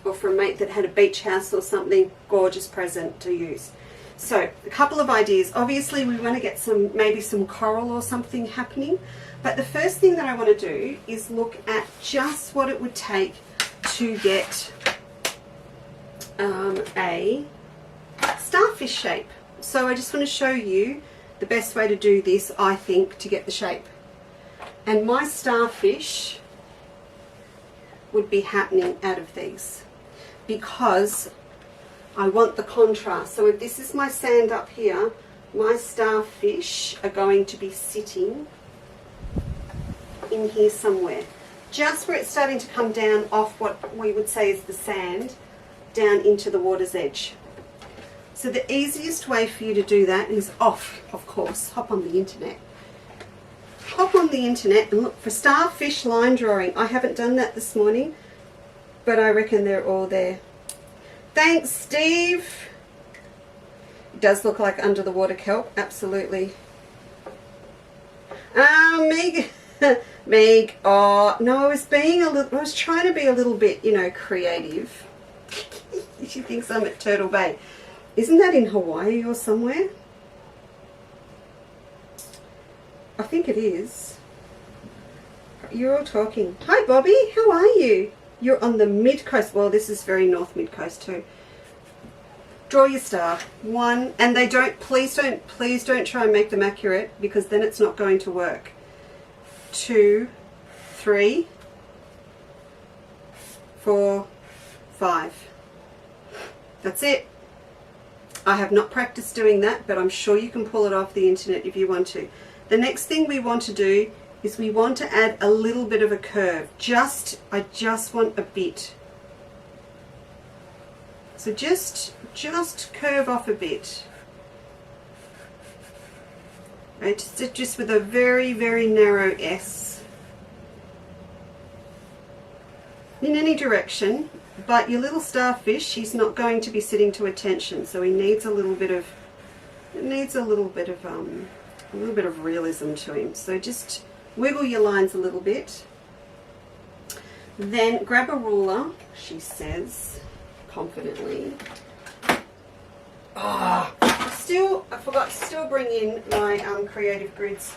Speaker 1: or for a mate that had a beach house or something, gorgeous present to use. So a couple of ideas. Obviously we want to get maybe some coral or something happening, but the first thing that I want to do is look at just what it would take to get a starfish shape. So I just want to show you the best way to do this, I think, to get the shape. And my starfish would be happening out of these because I want the contrast. So if this is my sand up here, my starfish are going to be sitting in here somewhere, just where it's starting to come down off what we would say is the sand, down into the water's edge. So the easiest way for you to do that is of course, hop on the internet. Hop on the internet and look for starfish line drawing. I haven't done that this morning, but I reckon they're all there. Thanks, Steve. It does look like under the water kelp, absolutely. Meg. Meg, oh no, I was trying to be a little bit, you know, creative. She thinks I'm at Turtle Bay. Isn't that in Hawaii or somewhere? I think it is. You're all talking. Hi Bobby, how are you? You're on the mid-coast. Well, this is very north mid-coast too. Draw your star. 1, and they don't, please don't try and make them accurate, because then it's not going to work. 2, 3, 4, 5. That's it. I have not practiced doing that, but I'm sure you can pull it off the internet if you want to. The next thing we want to do is we want to add a little bit of a curve. I just want a bit. So just curve off a bit. Right, just with a very, very narrow S. In any direction, but your little starfish, he's not going to be sitting to attention, so he needs a little bit of realism to him. So just wiggle your lines a little bit. Then grab a ruler, she says confidently. I forgot to still bring in my creative grids.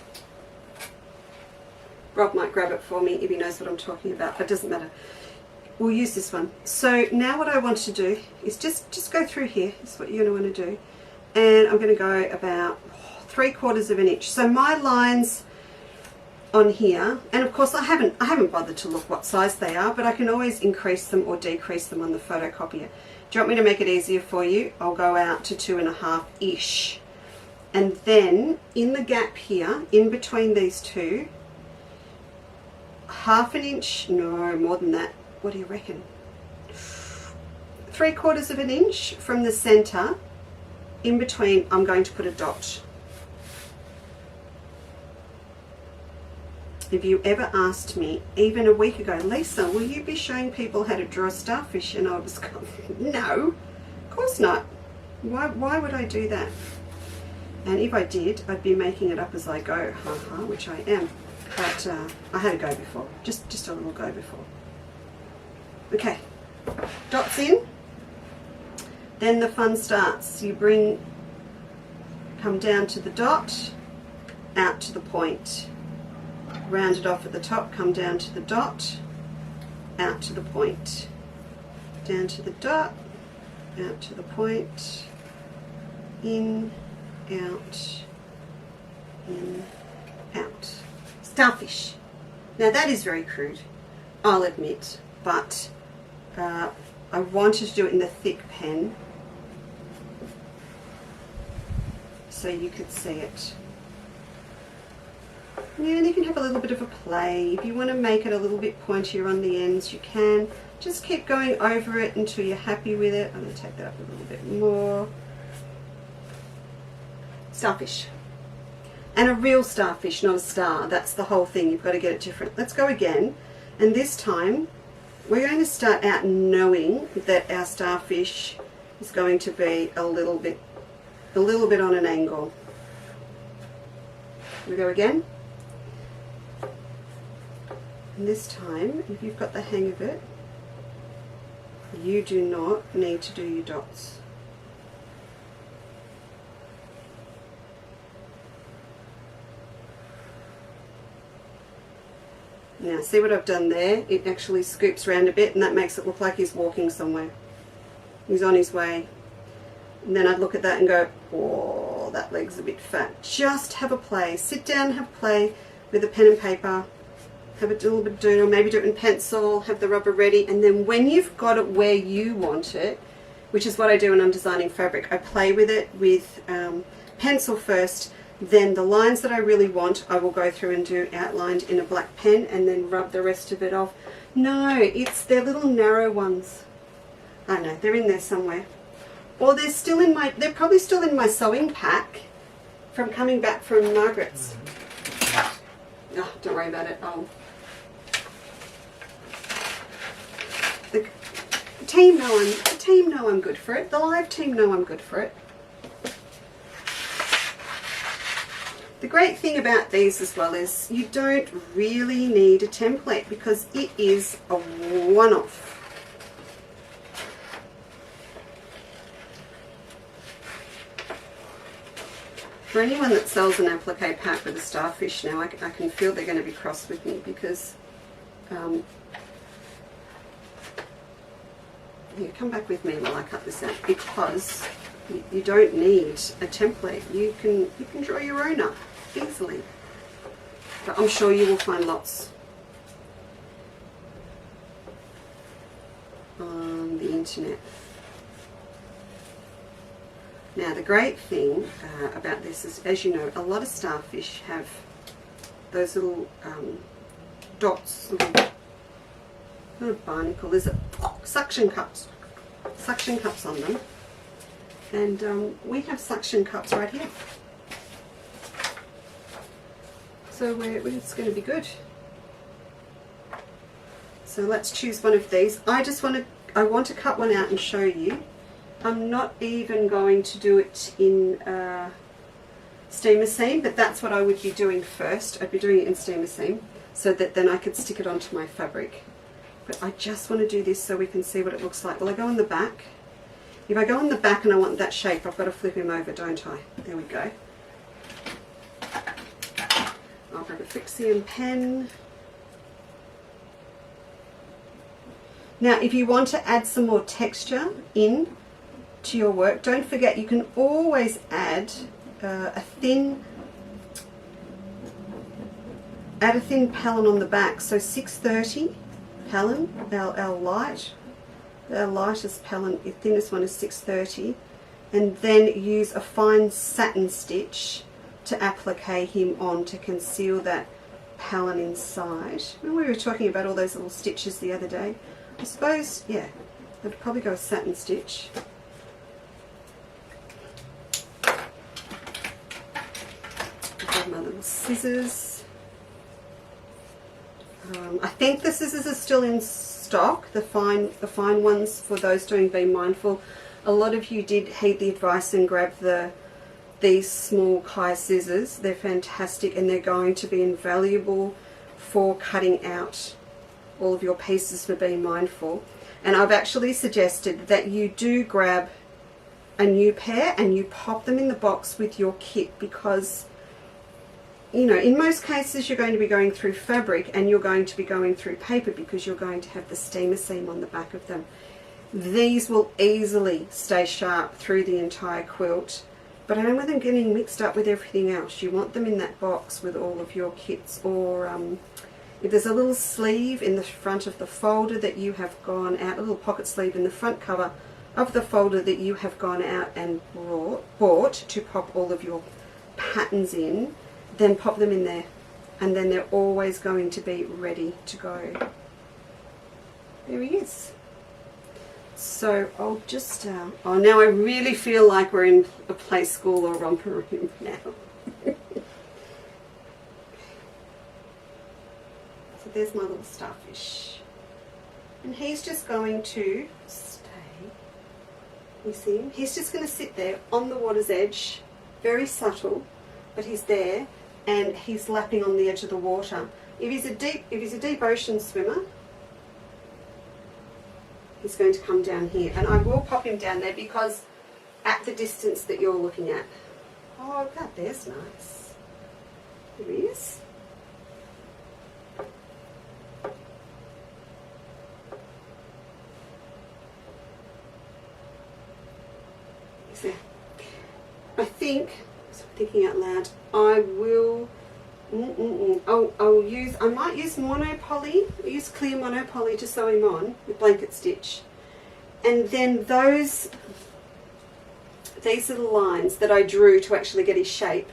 Speaker 1: Rob might grab it for me if he knows what I'm talking about, but it doesn't matter. We'll use this one. So now what I want to do is just go through here. Is what you're going to want to do. And I'm going to go about 3/4 of an inch. So my lines on here, and of course I haven't bothered to look what size they are, but I can always increase them or decrease them on the photocopier. Do you want me to make it easier for you? I'll go out to 2.5-ish. And then in the gap here, in between these two, 1/2 inch, no, more than that. What do you reckon? 3/4 of an inch from the center. In between, I'm going to put a dot. If you ever asked me, even a week ago, Lisa, will you be showing people how to draw starfish? And I was going, no, of course not. Why would I do that? And if I did, I'd be making it up as I go, haha, which I am. But I had a go before, just a little go before. Okay, dots in. Then the fun starts. You come down to the dot, out to the point. Round it off at the top, come down to the dot, out to the point. Down to the dot, out to the point, in, out, in, out. Starfish. Now that is very crude, I'll admit, but I wanted to do it in the thick pen so you could see it. Yeah, and you can have a little bit of a play. If you want to make it a little bit pointier on the ends, you can. Just keep going over it until you're happy with it. I'm going to take that up a little bit more. Starfish. And a real starfish, not a star. That's the whole thing. You've got to get it different. Let's go again. And this time, we're going to start out knowing that our starfish is going to be a little bit on an angle. We go again. And this time, if you've got the hang of it, you do not need to do your dots. Now, see what I've done there? It actually scoops around a bit, and that makes it look like he's walking somewhere. He's on his way. And then I'd look at that and go, oh, that leg's a bit fat. Just have a play. Sit down and have a play with a pen and paper. Have a little bit of doodle, maybe do it in pencil, have the rubber ready, and then when you've got it where you want it, which is what I do when I'm designing fabric, I play with it with pencil first, then the lines that I really want I will go through and do outlined in a black pen and then rub the rest of it off. No, they're little narrow ones. I know, they're in there somewhere. Or they're probably still in my sewing pack from coming back from Margaret's. Oh, don't worry about it. The team know I'm good for it. The live team know I'm good for it. The great thing about these as well is you don't really need a template because it is a one-off. For anyone that sells an applique pack with a starfish now, I can feel they're going to be cross with me because yeah, come back with me while I cut this out, because you don't need a template. You can draw your own up easily. But I'm sure you will find lots on the internet. Now the great thing about this is, as you know, a lot of starfish have those little dots, not a barnacle, is it? Suction cups on them. And we have suction cups right here. So it's going to be good. So let's choose one of these. I want to cut one out and show you. I'm not even going to do it in steamer seam, but that's what I would be doing first. I'd be doing it in steamer seam so that then I could stick it onto my fabric. But I just want to do this so we can see what it looks like. Will I go on the back? If I go on the back and I want that shape, I've got to flip him over, don't I? There we go. I'll grab a Frixium pen. Now, if you want to add some more texture in to your work, don't forget you can always add a thin Pellin on the back. So 630 Pellin, our light. The lightest Pellin, the thinnest one is 630, and then use a fine satin stitch to applique him on to conceal that Pellin inside. When we were talking about all those little stitches the other day, I suppose, yeah, I'd probably go a satin stitch. I've got my little scissors. I think the scissors are still in stock, the fine ones for those doing Be Mindful. A lot of you did heed the advice and grab these small Kai scissors. They're fantastic and they're going to be invaluable for cutting out all of your pieces for Be Mindful. And I've actually suggested that you do grab a new pair and you pop them in the box with your kit, because you know, in most cases you're going to be going through fabric and you're going to be going through paper because you're going to have the steamer seam on the back of them. These will easily stay sharp through the entire quilt, but I don't want them getting mixed up with everything else. You want them in that box with all of your kits, or if there's a little sleeve in the front of the folder that you have gone out, a little pocket sleeve in the front cover of the folder that you have gone out and bought to pop all of your patterns in, then pop them in there, and then they're always going to be ready to go. There he is. So I'll just, oh, now I really feel like we're in a play school or romper room now. So there's my little starfish. And he's just going to stay, you see him? He's just going to sit there on the water's edge, very subtle, but he's there, and he's lapping on the edge of the water. If he's a deep ocean swimmer, he's going to come down here, and I will pop him down there because at the distance that you're looking at. Oh, God, there's nice. There he is. See, I think, thinking out loud, I will. I might use monopoly. I use clear monopoly to sew him on with blanket stitch, and then these little lines that I drew to actually get his shape,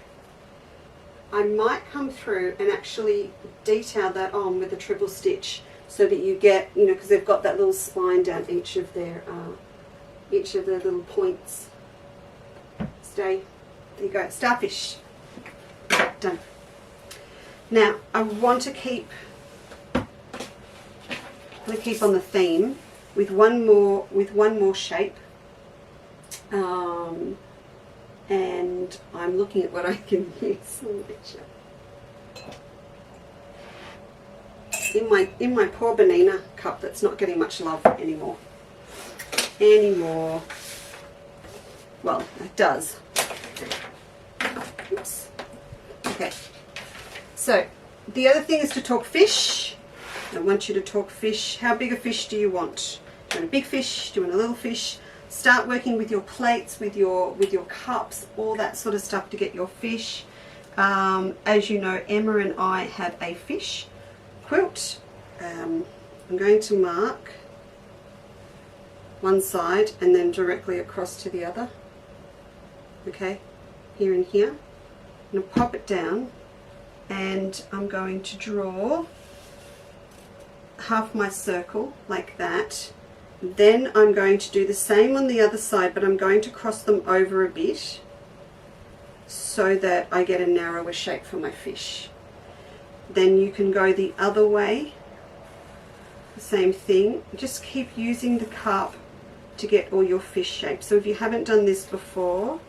Speaker 1: I might come through and actually detail that on with a triple stitch, so that you get, you know, because they've got that little spine down each of their little points. Stay. There you go. Starfish. Done. Now I want to keep on the theme with one more shape, and I'm looking at what I can use in my poor Benina cup that's not getting much love anymore. Well, it does. Oops. Okay. So, the other thing is to talk fish. I want you to talk fish. How big a fish do you want? Do you want a big fish? Do you want a little fish? Start working with your plates, with your cups, all that sort of stuff to get your fish. As you know, Emma and I have a fish quilt. I'm going to mark one side and then directly across to the other. Okay, here and here. I'm going to pop it down, and I'm going to draw half my circle like that. Then I'm going to do the same on the other side, but I'm going to cross them over a bit so that I get a narrower shape for my fish. Then you can go the other way, the same thing. Just keep using the cup to get all your fish shapes. So if you haven't done this before,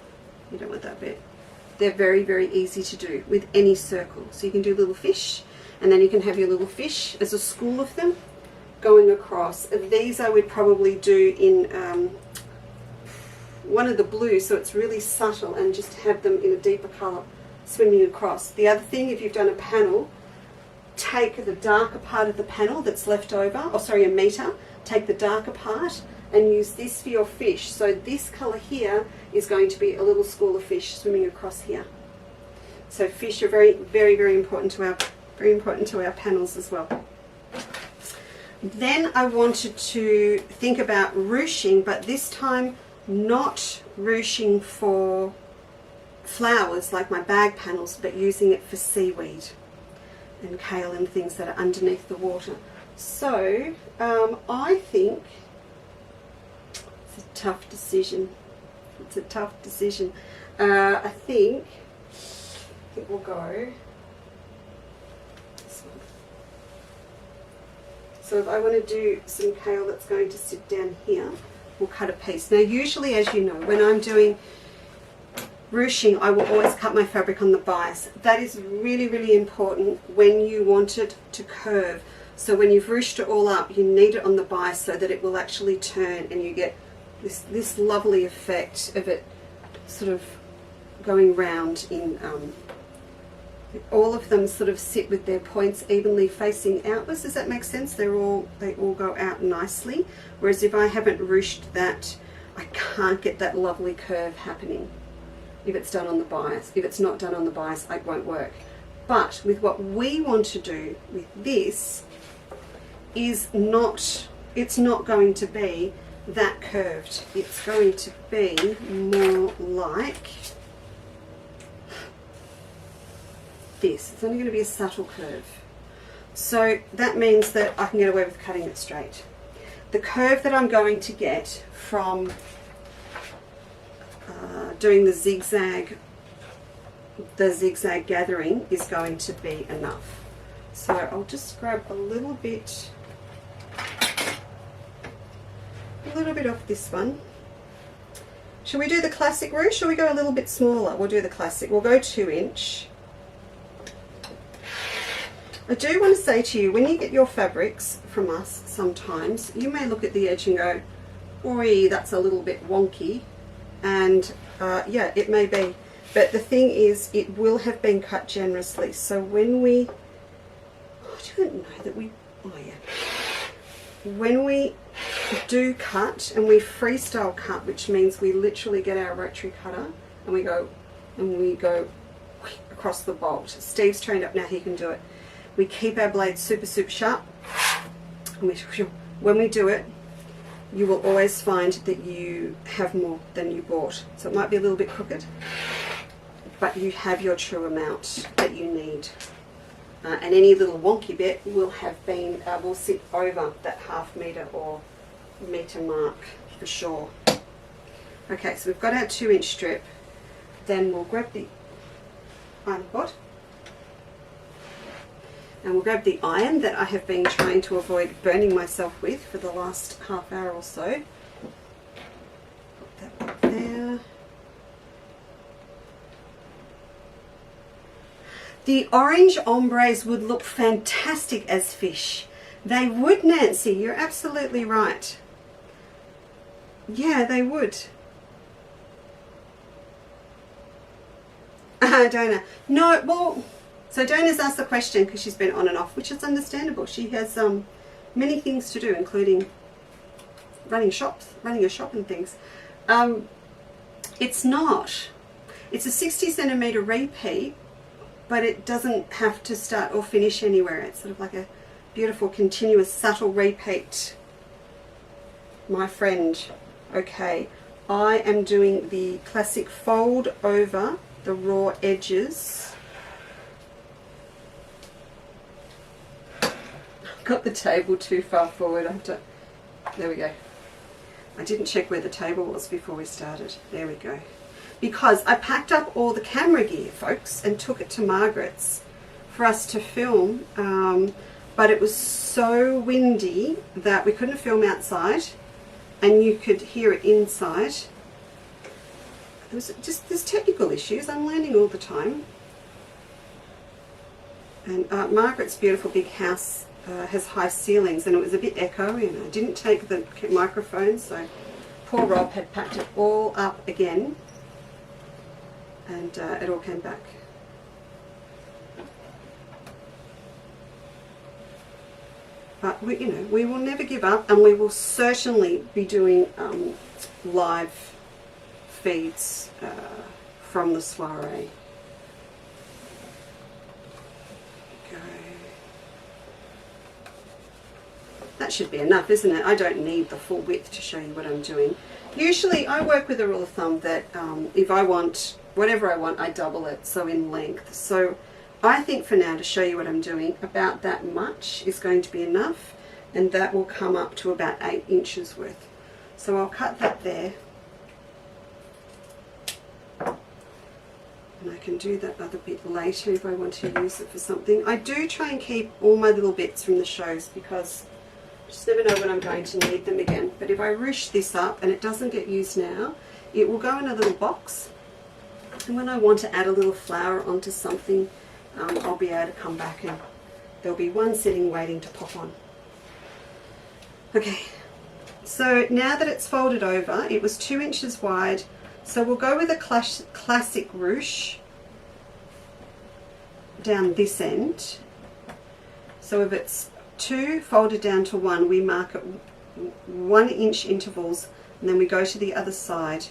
Speaker 1: you don't want that bit. They're very, very easy to do with any circle. So you can do little fish, and then you can have your little fish as a school of them going across. These I would probably do in one of the blues, so it's really subtle, and just have them in a deeper colour swimming across. The other thing, if you've done a panel, take the darker part of the panel that's left over, or sorry, a metre, take the darker part and use this for your fish. So this colour here is going to be a little school of fish swimming across here. So fish are very, very, very important to our panels as well. Then I wanted to think about ruching, but this time not ruching for flowers like my bag panels, but using it for seaweed and kale and things that are underneath the water. So I think It's a tough decision. It's a tough decision. I think it will go this one. So if I want to do some kale that's going to sit down here, we'll cut a piece. Now usually, as you know, when I'm doing ruching, I will always cut my fabric on the bias. That is really, really important when you want it to curve. So when you've ruched it all up, you need it on the bias so that it will actually turn and you get this lovely effect of it sort of going round in all of them sort of sit with their points evenly facing outwards. Does that make sense? They all go out nicely. Whereas if I haven't ruched that, I can't get that lovely curve happening if it's done on the bias. If it's not done on the bias, it won't work. But with what we want to do with this is it's not going to be that curved. It's going to be more like this. It's only going to be a subtle curve. So that means that I can get away with cutting it straight. The curve that I'm going to get from doing the zigzag gathering is going to be enough. So I'll just grab a little bit off this one. Shall we do the classic ruche? Shall we go a little bit smaller? We'll do the classic. We'll go 2 inch. I do want to say to you, when you get your fabrics from us, sometimes you may look at the edge and go, oi, that's a little bit wonky. And yeah, it may be. But the thing is, it will have been cut generously. So when we, I don't know that we, oh yeah. When we do cut and we freestyle cut, which means we literally get our rotary cutter and we go across the bolt. Steve's trained up now, he can do it. We keep our blades super, super sharp. And when we do it, you will always find that you have more than you bought. So it might be a little bit crooked, but you have your true amount that you need. And any little wonky bit will have been, will sit over that ½ metre or metre mark for sure. Okay, so we've got our 2 inch strip. Then we'll grab the iron pot. And we'll grab the iron that I have been trying to avoid burning myself with for the last ½ hour or so. Put that up there. The orange ombres would look fantastic as fish. They would, Nancy. You're absolutely right. Yeah, they would. Donna. No, well, so Donna's asked the question because she's been on and off, which is understandable. She has many things to do, including running a shop and things. It's not. It's a 60 centimetre repeat, but it doesn't have to start or finish anywhere. It's sort of like a beautiful, continuous, subtle repeat. My friend, okay, I am doing the classic fold over the raw edges. Got the table too far forward. There we go. I didn't check where the table was before we started. There we go. Because I packed up all the camera gear, folks, and took it to Margaret's for us to film. But it was so windy that we couldn't film outside, and you could hear it inside. There's technical issues. I'm learning all the time. And Margaret's beautiful big house has high ceilings, and it was a bit echoey, and I didn't take the microphone, so poor Rob had packed it all up again, and it all came back. But we will never give up, and we will certainly be doing live feeds from the soiree. That should be enough, isn't it? I don't need the full width to show you what I'm doing. Usually I work with a rule of thumb that if I want whatever I want, I double it, so in length. So I think for now, to show you what I'm doing, about that much is going to be enough, and that will come up to about 8 inches worth. So I'll cut that there. And I can do that other bit later if I want to use it for something. I do try and keep all my little bits from the shows because I just never know when I'm going to need them again. But if I ruche this up and it doesn't get used now, it will go in a little box. And when I want to add a little flower onto something, I'll be able to come back and there'll be one sitting waiting to pop on. Okay, so now that it's folded over, it was 2 inches wide. So we'll go with a classic ruche down this end. So if it's 2 folded down to 1, we mark at 1 inch intervals, and then we go to the other side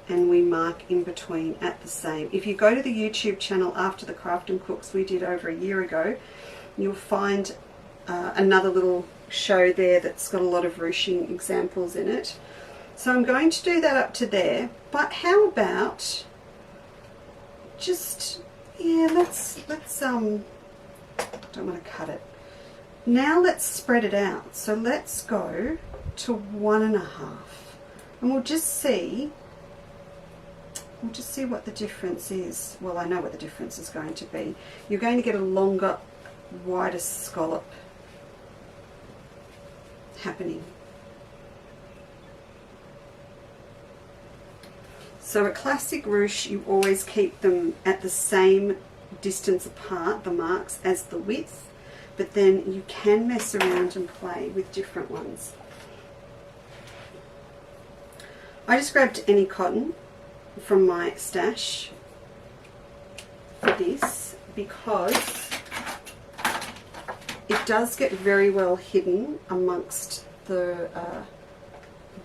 Speaker 1: and we mark in between at the same. If you go to the YouTube channel after the Craft and Cooks we did over a year ago, you'll find another little show there that's got a lot of ruching examples in it. So I'm going to do that up to there, but how about just, yeah, let's don't want to cut it. Now let's spread it out. So let's go to 1.5, and we'll just see what the difference is. Well, I know what the difference is going to be. You're going to get a longer, wider scallop happening. So a classic ruche, you always keep them at the same distance apart, the marks, as the width, but then you can mess around and play with different ones. I just grabbed any cotton from my stash for this because it does get very well hidden amongst the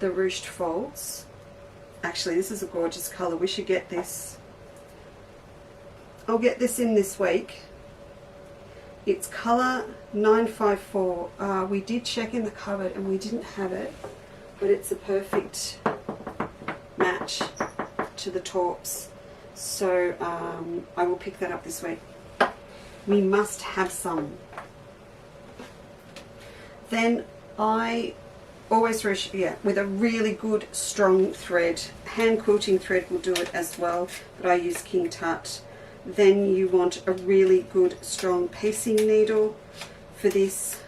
Speaker 1: ruched folds. Actually, this is a gorgeous colour. We should get this. I'll get this in this week. It's colour 954. We did check in the cupboard and we didn't have it, but it's a perfect match to the taups. So I will pick that up this week. We must have some. Then I always ruche, with a really good strong thread. Hand quilting thread will do it as well, but I use King Tut. Then you want a really good strong piecing needle for this.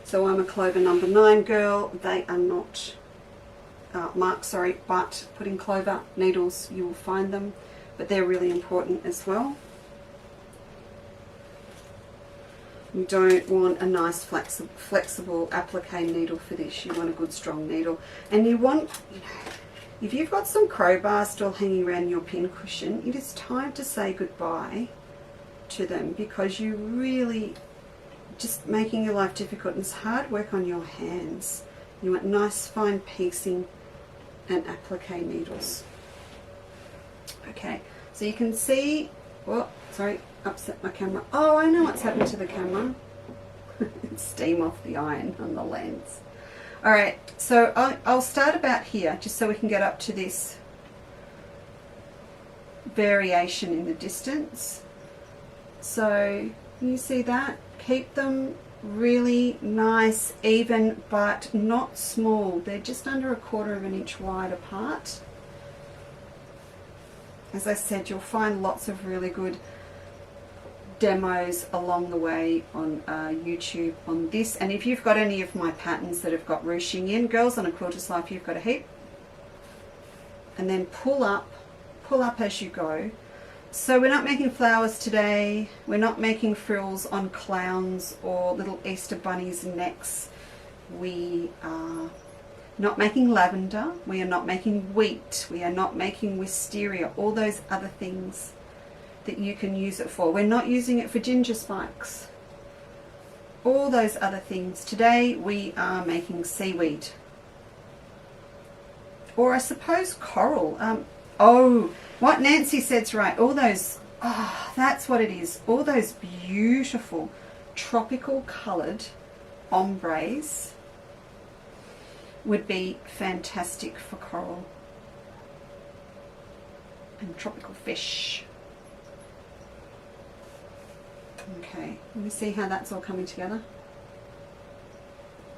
Speaker 1: So I'm a Clover number 9 girl. They are not marked, sorry, but put in Clover needles, you will find them, but they're really important as well. You don't want a nice flexible applique needle for this. You want a good strong needle. And you want, if you've got some crowbars still hanging around your pin cushion, it is time to say goodbye to them because you really just making your life difficult, and it's hard work on your hands. You want nice fine piecing and applique needles. Okay, so you can see, oh, sorry, upset my camera. Oh, I know what's happened to the camera. It's steam off the iron on the lens. All right, so I'll start about here just so we can get up to this variation in the distance. So can you see that? Keep them really nice, even, but not small. They're just under 1/4 of an inch wide apart. As I said, you'll find lots of really good demos along the way on YouTube on this. And if you've got any of my patterns that have got ruching in, Girls on a Quilter's Life, you've got a heap. And then pull up as you go. So we're not making flowers today. We're not making frills on clowns or little Easter bunnies' necks. We are not making lavender. We are not making wheat. We are not making wisteria. All those other things that you can use it for. We're not using it for ginger spikes. All those other things. Today we are making seaweed. Or I suppose coral. Oh, what Nancy said's right. All those, oh, that's what it is. All those beautiful tropical coloured ombres would be fantastic for coral and tropical fish. Okay, let me see how that's all coming together.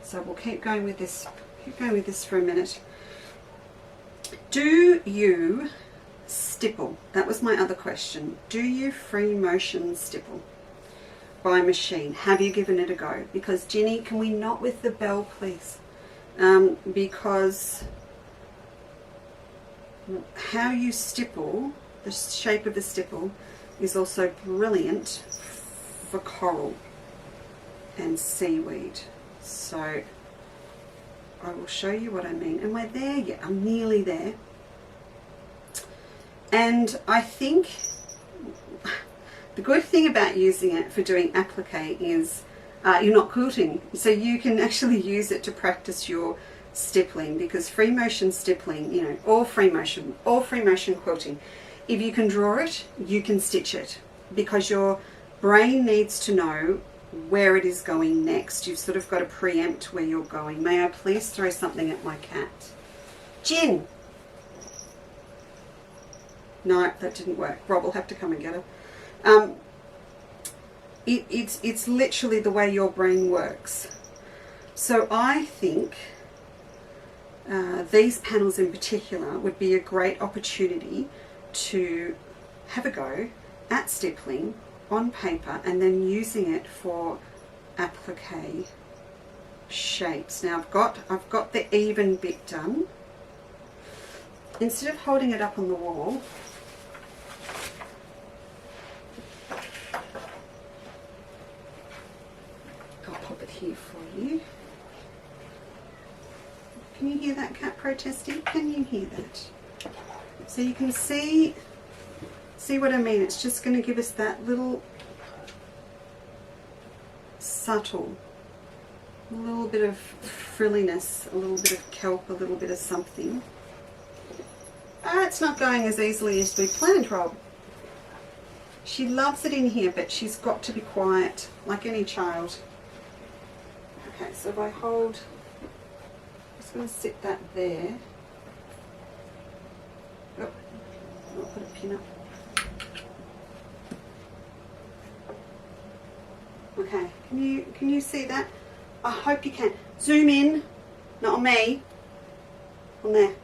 Speaker 1: So we'll keep going with this keep going with this for a minute. Do you stipple? That was my other question. Do you free motion stipple by machine? Have you given it a go? Because Ginny, can we not with the bell, please? Because how you stipple, the shape of the stipple, is also brilliant for coral and seaweed. So I will show you what I mean. And we're there yet. I'm nearly there. And I think the good thing about using it for doing applique is you're not quilting. So you can actually use it to practice your stippling, because free motion stippling, you know, all free motion quilting, if you can draw it, you can stitch it, because your brain needs to know where it is going next. You've sort of got to preempt where you're going. May I please throw something at my cat? Gin! No, that didn't work. Rob will have to come and get her. It's literally the way your brain works. So I think these panels in particular would be a great opportunity to have a go at stippling on paper and then using it for applique shapes. Now I've got the even bit done. Instead of holding it up on the wall, I'll pop it here for you. Can you hear that cat protesting? Can you hear that? So you can see what I mean. It's just going to give us that little subtle, a little bit of frilliness, a little bit of kelp, a little bit of something. It's not going as easily as we planned, Rob. She loves it in here, but she's got to be quiet, like any child. Okay, so if I hold, I'm just going to sit that there. Oh, I'll put a pin up. Okay, can you see that? I hope you can. Zoom in, not on me, on there.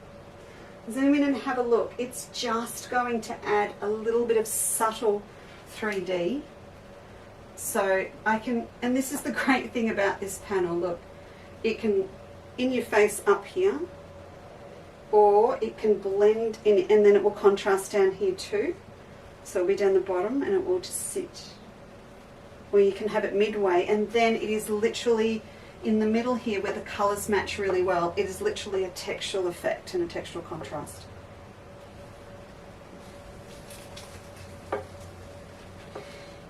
Speaker 1: Zoom in and have a look. It's just going to add a little bit of subtle 3D. So I can, and this is the great thing about this panel, look, it can in your face up here, or it can blend in and then it will contrast down here too. So it'll be down the bottom and it will just sit. Or you can have it midway, and then it is literally in the middle here where the colours match really well. It is literally a textural effect and a textural contrast.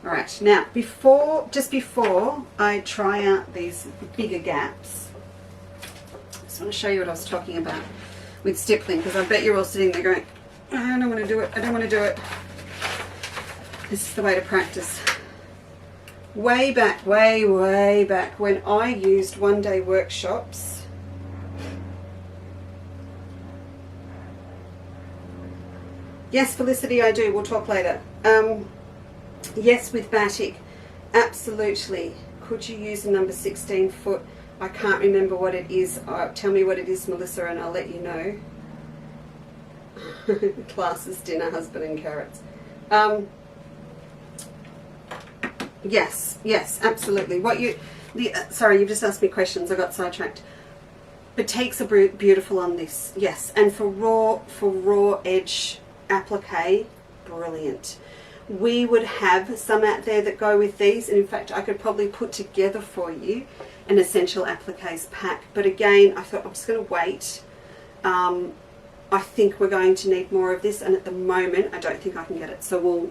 Speaker 1: Alright, now just before I try out these bigger gaps, I just want to show you what I was talking about with stippling, because I bet you're all sitting there going, I don't want to do it, I don't want to do it. This is the way to practice. Way back, way back, when I used one-day workshops, yes, Felicity, I do, we'll talk later. Yes, with batik, absolutely. Could you use a number 16 foot? I can't remember what it is. Tell me what it is, Melissa, and I'll let you know. Classes, dinner, husband and carrots. Yes, absolutely. Sorry, you've just asked me questions. I got sidetracked. Batiks are beautiful on this, yes. And for raw edge applique, brilliant. We would have some out there that go with these, and in fact, I could probably put together for you an essential appliques pack. But again, I thought I'm just going to wait. I think we're going to need more of this, and at the moment, I don't think I can get it. So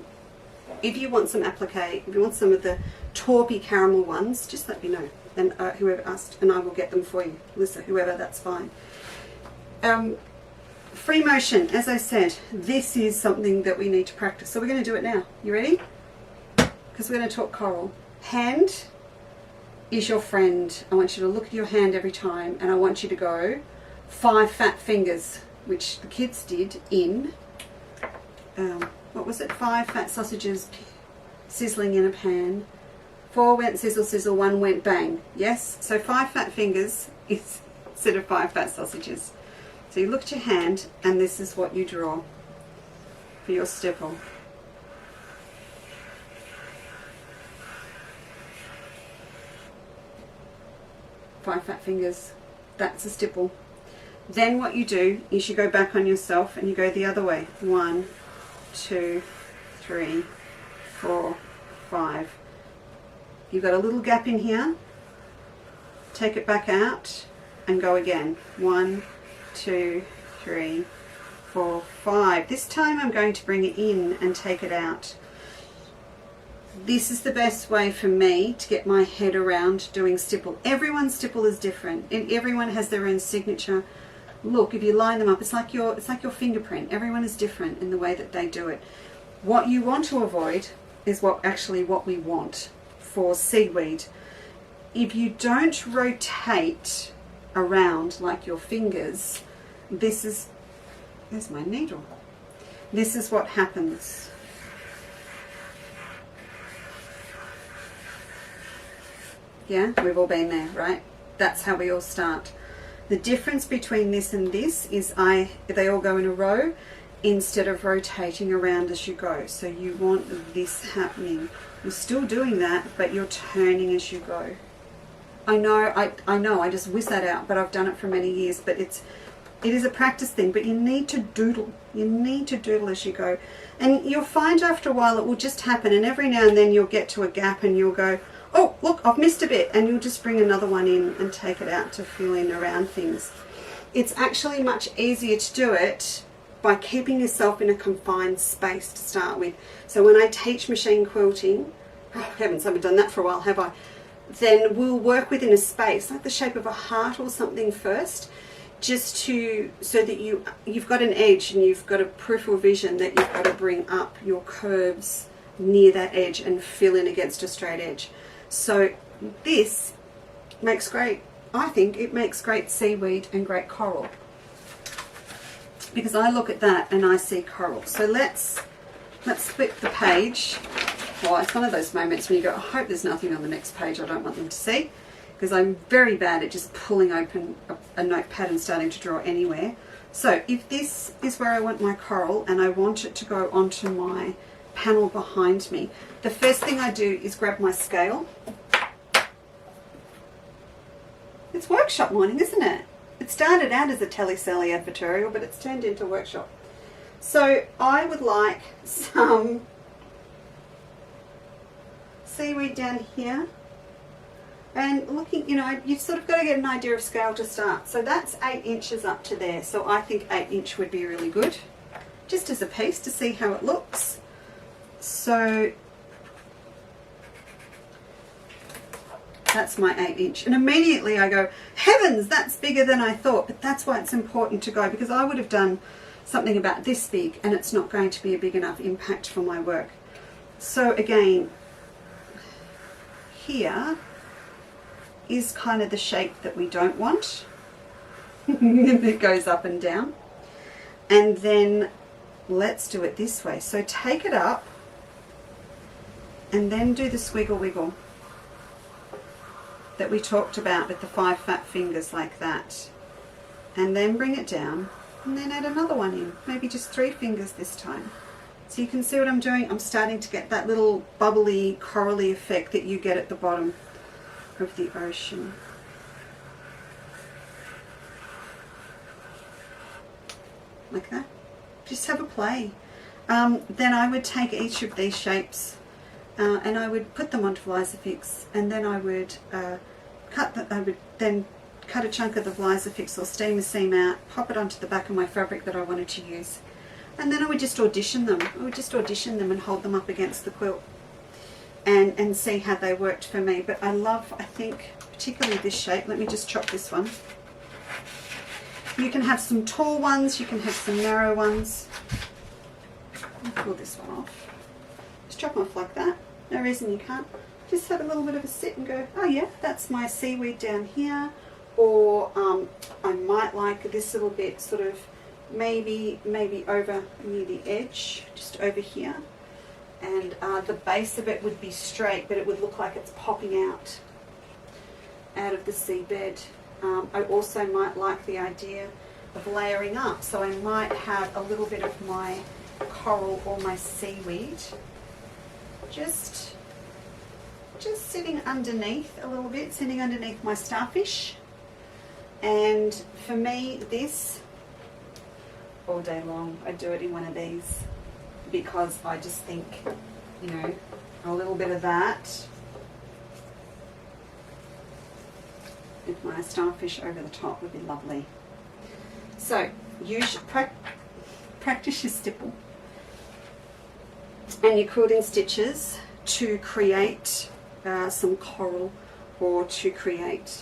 Speaker 1: if you want some applique, if you want some of the taupey caramel ones, just let me know. And whoever asked, and I will get them for you. Listen, whoever, that's fine. Free motion, as I said, this is something that we need to practice. So we're going to do it now. You ready? Because we're going to talk coral. Hand is your friend. I want you to look at your hand every time, and I want you to go 5 fat fingers, which the kids did in, what was it, 5 fat sausages sizzling in a pan. 4 went sizzle sizzle, 1 went bang. Yes, so 5 fat fingers is instead of 5 fat sausages. So you look at your hand and this is what you draw for your stipple. Five fat fingers, that's a stipple. Then what you do is you go back on yourself and you go the other way. 1, 2, 3, 4, 5. You've got a little gap in here. Take it back out and go again. 1, 2, 3, 4, 5. This time I'm going to bring it in and take it out. This is the best way for me to get my head around doing stipple. Everyone's stipple is different and everyone has their own signature. Look, if you line them up, it's like your fingerprint. Everyone is different in the way that they do it. What you want to avoid is what we want for seaweed. If you don't rotate around like your fingers, there's my needle. This is what happens. Yeah, we've all been there, right? That's how we all start. The difference between this and this is they all go in a row instead of rotating around as you go. So you want this happening. You're still doing that, but you're turning as you go. I know, I just whiz that out, but I've done it for many years. But it is a practice thing, but you need to doodle. You need to doodle as you go. And you'll find after a while it will just happen, and every now and then you'll get to a gap and you'll go, oh, look, I've missed a bit, and you'll just bring another one in and take it out to fill in around things. It's actually much easier to do it by keeping yourself in a confined space to start with. So when I teach machine quilting, oh heavens, I haven't done that for a while, have I? Then we'll work within a space, like the shape of a heart or something first, just so that you've got an edge and you've got a peripheral vision that you've got to bring up your curves near that edge and fill in against a straight edge. So this makes great, I think it makes great seaweed and great coral, because I look at that and I see coral. So let's flip the page. Well, it's one of those moments when you go, I hope there's nothing on the next page I don't want them to see, because I'm very bad at just pulling open a notepad and starting to draw anywhere. So if this is where I want my coral and I want it to go onto my panel behind me, the first thing I do is grab my scale. It's workshop morning, isn't it? It started out as a telesally advertorial, but it's turned into workshop. So I would like some seaweed down here, and looking, you've sort of got to get an idea of scale to start. So that's 8 inches up to there, so I think 8 inch would be really good, just as a piece to see how it looks. So that's my 8 inch, and immediately I go, heavens, that's bigger than I thought. But that's why it's important to go, because I would have done something about this big and it's not going to be a big enough impact for my work. So again, here is kind of the shape that we don't want. It goes up and down. And then let's do it this way. So take it up and then do the squiggle wiggle that we talked about with the 5 fat fingers, like that. And then bring it down and then add another one in, maybe just 3 fingers this time. So you can see what I'm doing. I'm starting to get that little bubbly, corally effect that you get at the bottom of the ocean. Like that. Just have a play. Then I would take each of these shapes and I would put them onto Vlisafix, and then I would cut a chunk of the Vlisafix or steamer seam out, pop it onto the back of my fabric that I wanted to use, and then I would just audition them. And hold them up against the quilt and see how they worked for me. But I think particularly this shape. Let me just chop this one. You can have some tall ones, you can have some narrow ones. I'll pull this one off. Just chop off like that. No reason you can't. Just have a little bit of a sit and go, oh yeah, that's my seaweed down here. Or I might like this little bit sort of maybe over near the edge, just over here. And the base of it would be straight, but it would look like it's popping out of the seabed. I also might like the idea of layering up. So I might have a little bit of my coral or my seaweed just sitting underneath a little bit, sitting underneath my starfish. And for me, this, all day long, I do it in one of these because I just think, you know, a little bit of that with my starfish over the top would be lovely. So you should practice your stipple and your quilting stitches to create some coral or to create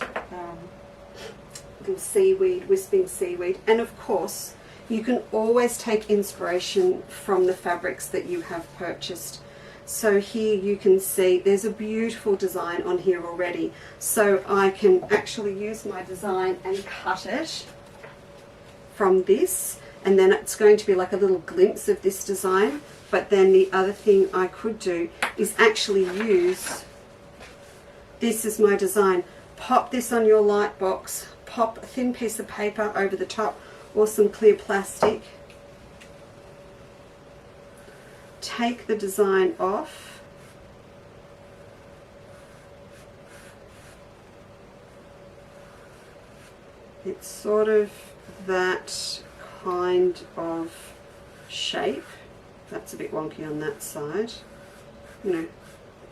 Speaker 1: seaweed, wisping seaweed. And of course you can always take inspiration from the fabrics that you have purchased. So here you can see there's a beautiful design on here already, so I can actually use my design and cut it from this, and then it's going to be like a little glimpse of this design. But then the other thing I could do is actually use this as my design. Pop this on your light box, pop a thin piece of paper over the top or some clear plastic, take the design off, it's sort of that kind of shape. That's a bit wonky on that side, you know,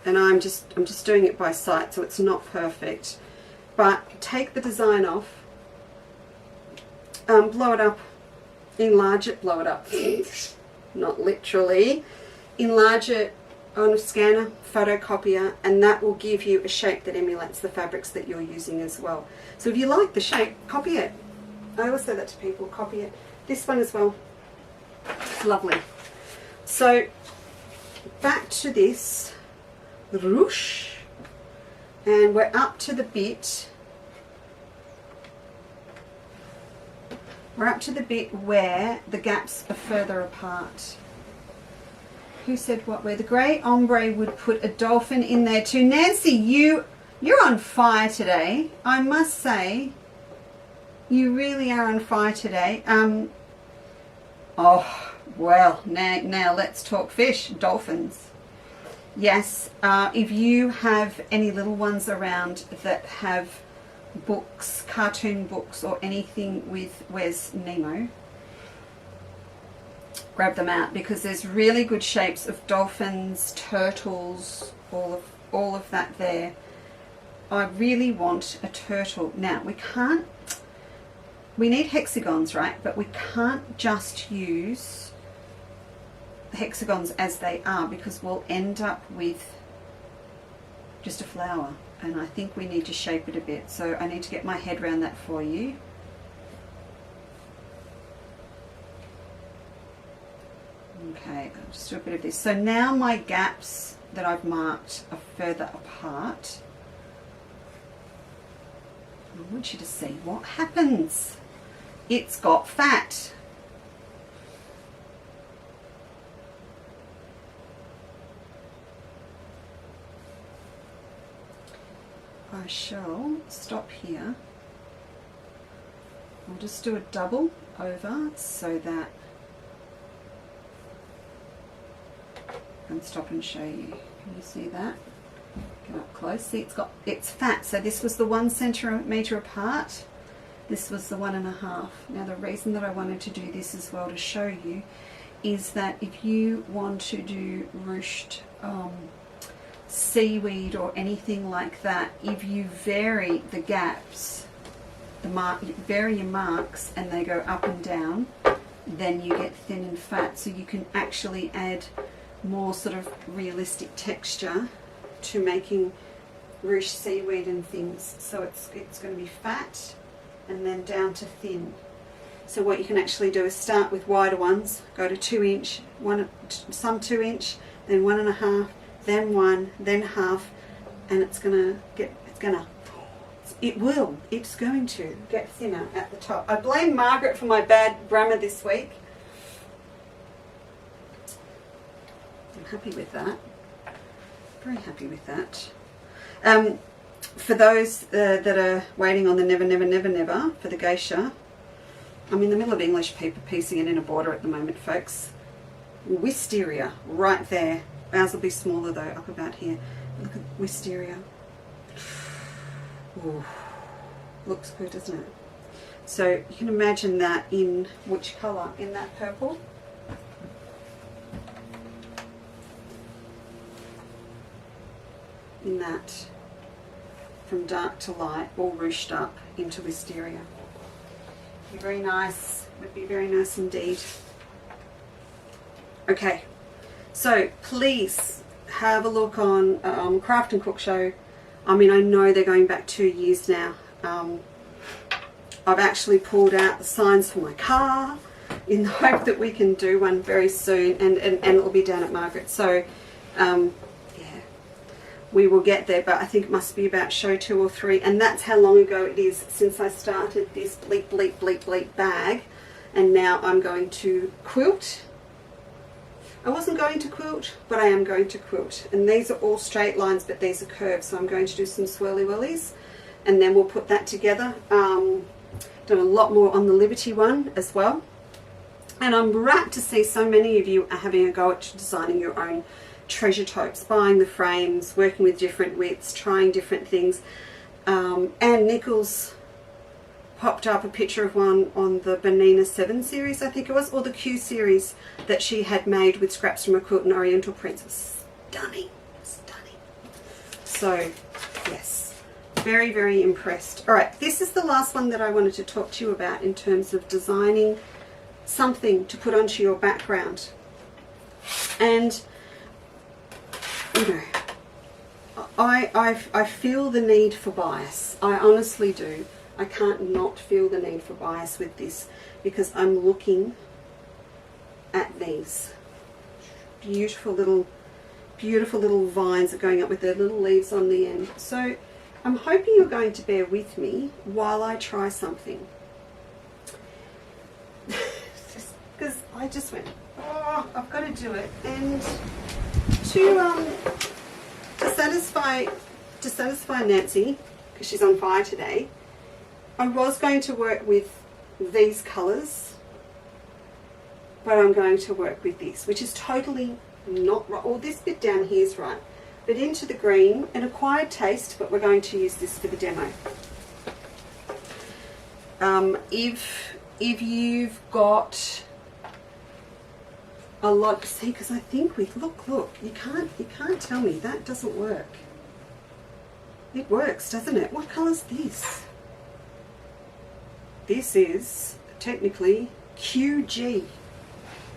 Speaker 1: and I'm just doing it by sight, so it's not perfect. But take the design off, blow it up, enlarge it, blow it up, not literally, enlarge it on a scanner, photocopier, and that will give you a shape that emulates the fabrics that you're using as well. So if you like the shape, copy it. I always say that to people, copy it. This one as well, it's lovely. So back to this ruche, and we're up to the bit. We're up to the bit where the gaps are further apart. Who said what? Where the grey ombre would put a dolphin in there too. Nancy, you're on fire today. I must say, you really are on fire today. Oh, well, now let's talk fish, dolphins. Yes, if you have any little ones around that have books, cartoon books or anything with Where's Nemo, grab them out, because there's really good shapes of dolphins, turtles, all of that there. I really want a turtle. Now we need hexagons, right? But we can't just use the hexagons as they are, because we'll end up with just a flower, and I think we need to shape it a bit. So I need to get my head around that for you. Okay, I'll just do a bit of this. So now my gaps that I've marked are further apart. I want you to see what happens. It's got fat. I shall stop here. I'll just do a double over so that I can stop and show you. Can you see that? Get up close. See, it's fat. So this was the 1 centimetre apart. This was the 1.5. Now the reason that I wanted to do this as well to show you is that if you want to do ruched seaweed or anything like that, if you vary the gaps, vary your marks and they go up and down, then you get thin and fat. So you can actually add more sort of realistic texture to making ruched seaweed and things. So it's going to be fat and then down to thin. So what you can actually do is start with wider ones, go to 2 inch, some 2 inch, then 1.5, then 1, then half, and it's going to get thinner at the top. I blame Margaret for my bad grammar this week. I'm happy with that. Very happy with that. for those that are waiting on the never, never, never, never for the geisha, I'm in the middle of English paper piecing it in a border at the moment, folks. Wisteria, right there. Ours will be smaller though, up about here. Look at wisteria. Ooh, looks good, doesn't it? So you can imagine that in which colour? In that purple. In that, from dark to light, all ruched up into wisteria. Be very nice, would be very nice indeed. Okay, so please have a look on Craft and Cook Show. I mean, I know they're going back 2 years now. I've actually pulled out the signs for my car in the hope that we can do one very soon, and it'll be down at Margaret. So yeah, we will get there, but I think it must be about show 2 or 3, and that's how long ago it is since I started this bleep bleep bleep bleep bag. And now I'm going to quilt. I wasn't going to quilt, but I am going to quilt, and these are all straight lines, but these are curved, so I'm going to do some swirly whirlies, and then we'll put that together. Done a lot more on the Liberty one as well, and I'm rapt to see so many of you are having a go at designing your own treasure totes, buying the frames, working with different widths, trying different things. Anne Nichols popped up a picture of one on the Benina 7 series, I think it was, or the Q series that she had made with scraps from a quilt and oriental prints. It was stunning, stunning. So yes, very, very impressed. All right, this is the last one that I wanted to talk to you about in terms of designing something to put onto your background. And you know, I feel the need for bias. I honestly do. I can't not feel the need for bias with this, because I'm looking at these beautiful little vines that are going up with their little leaves on the end. So I'm hoping you're going to bear with me while I try something. Because I just went, oh, I've got to do it. And to satisfy Nancy, because she's on fire today, I was going to work with these colours, but I'm going to work with this, which is totally not right. Well, this bit down here is right, but into the green, an acquired taste, but we're going to use this for the demo. If you've got a lot, see, because I think we look, you can't tell me that doesn't work. It works, doesn't it? What colour's this? This is technically QG.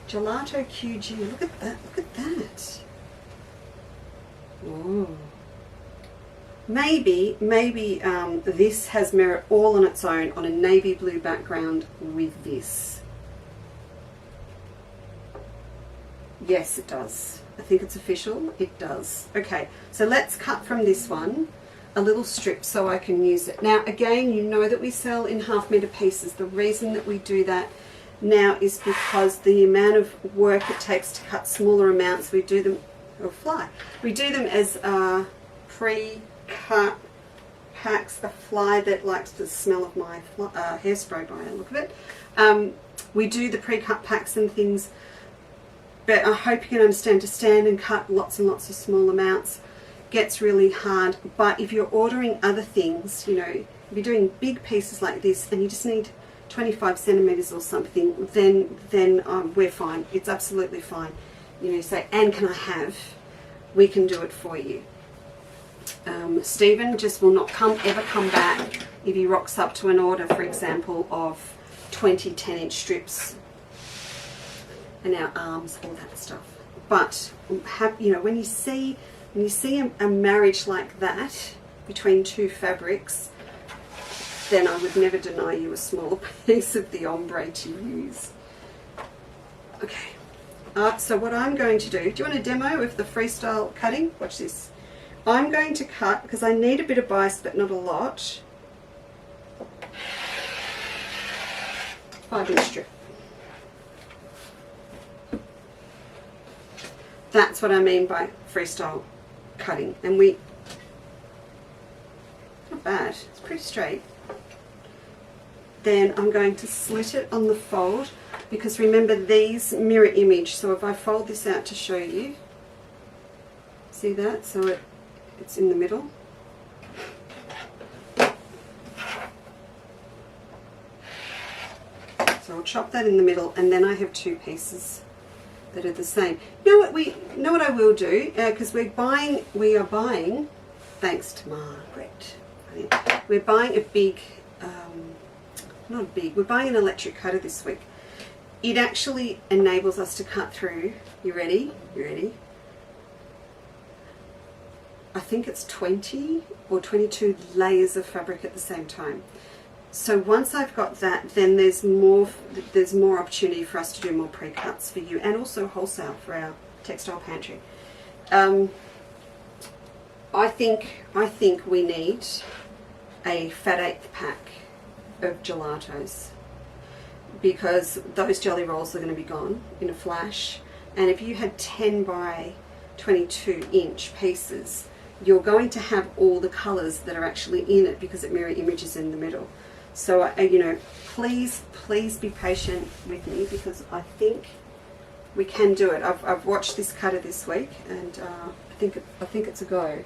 Speaker 1: Gelato QG. Look at that. Look at that. Whoa. Maybe this has merit all on its own on a navy blue background with this. Yes, it does. I think it's official. It does. Okay, so let's cut from this one a little strip so I can use it. Now again, you know that we sell in half-metre pieces. The reason that we do that now is because the amount of work it takes to cut smaller amounts, we do them, we do them as pre-cut packs. A fly that likes the smell of my hairspray by the look of it. We do the pre-cut packs and things, but I hope you can understand, to stand and cut lots and lots of small amounts gets really hard. But if you're ordering other things, you know, if you're doing big pieces like this and you just need 25 centimeters or something, then we're fine. It's absolutely fine. You know, say, and can I have? We can do it for you. Stephen just will not ever come back if he rocks up to an order, for example, of 20 10-inch strips and our arms, all that stuff. But you know, when you see a marriage like that between two fabrics, then I would never deny you a smaller piece of the ombre to use. Okay, so what I'm going to do you want a demo of the freestyle cutting? Watch this. I'm going to cut, because I need a bit of bias but not a lot, 5-inch strip. That's what I mean by freestyle cutting. And bad. It's pretty straight. Then I'm going to slit it on the fold, because remember these mirror image. So if I fold this out to show you, see that? So it's in the middle. So I'll chop that in the middle, and then I have two pieces that are the same. You know what I will do, because we are buying, thanks to Margaret, we're buying a big, we're buying an electric cutter this week. It actually enables us to cut through, you ready? You ready? I think it's 20 or 22 layers of fabric at the same time. So once I've got that, then there's more opportunity for us to do more pre-cuts for you, and also wholesale for our textile pantry. I think we need a fat eighth pack of gelatos, because those jelly rolls are going to be gone in a flash. And if you had 10 by 22 inch pieces, you're going to have all the colours that are actually in it, because it mirror images in the middle. So you know, please be patient with me, because I think we can do it. I've watched this cutter this week, and I think it's a go.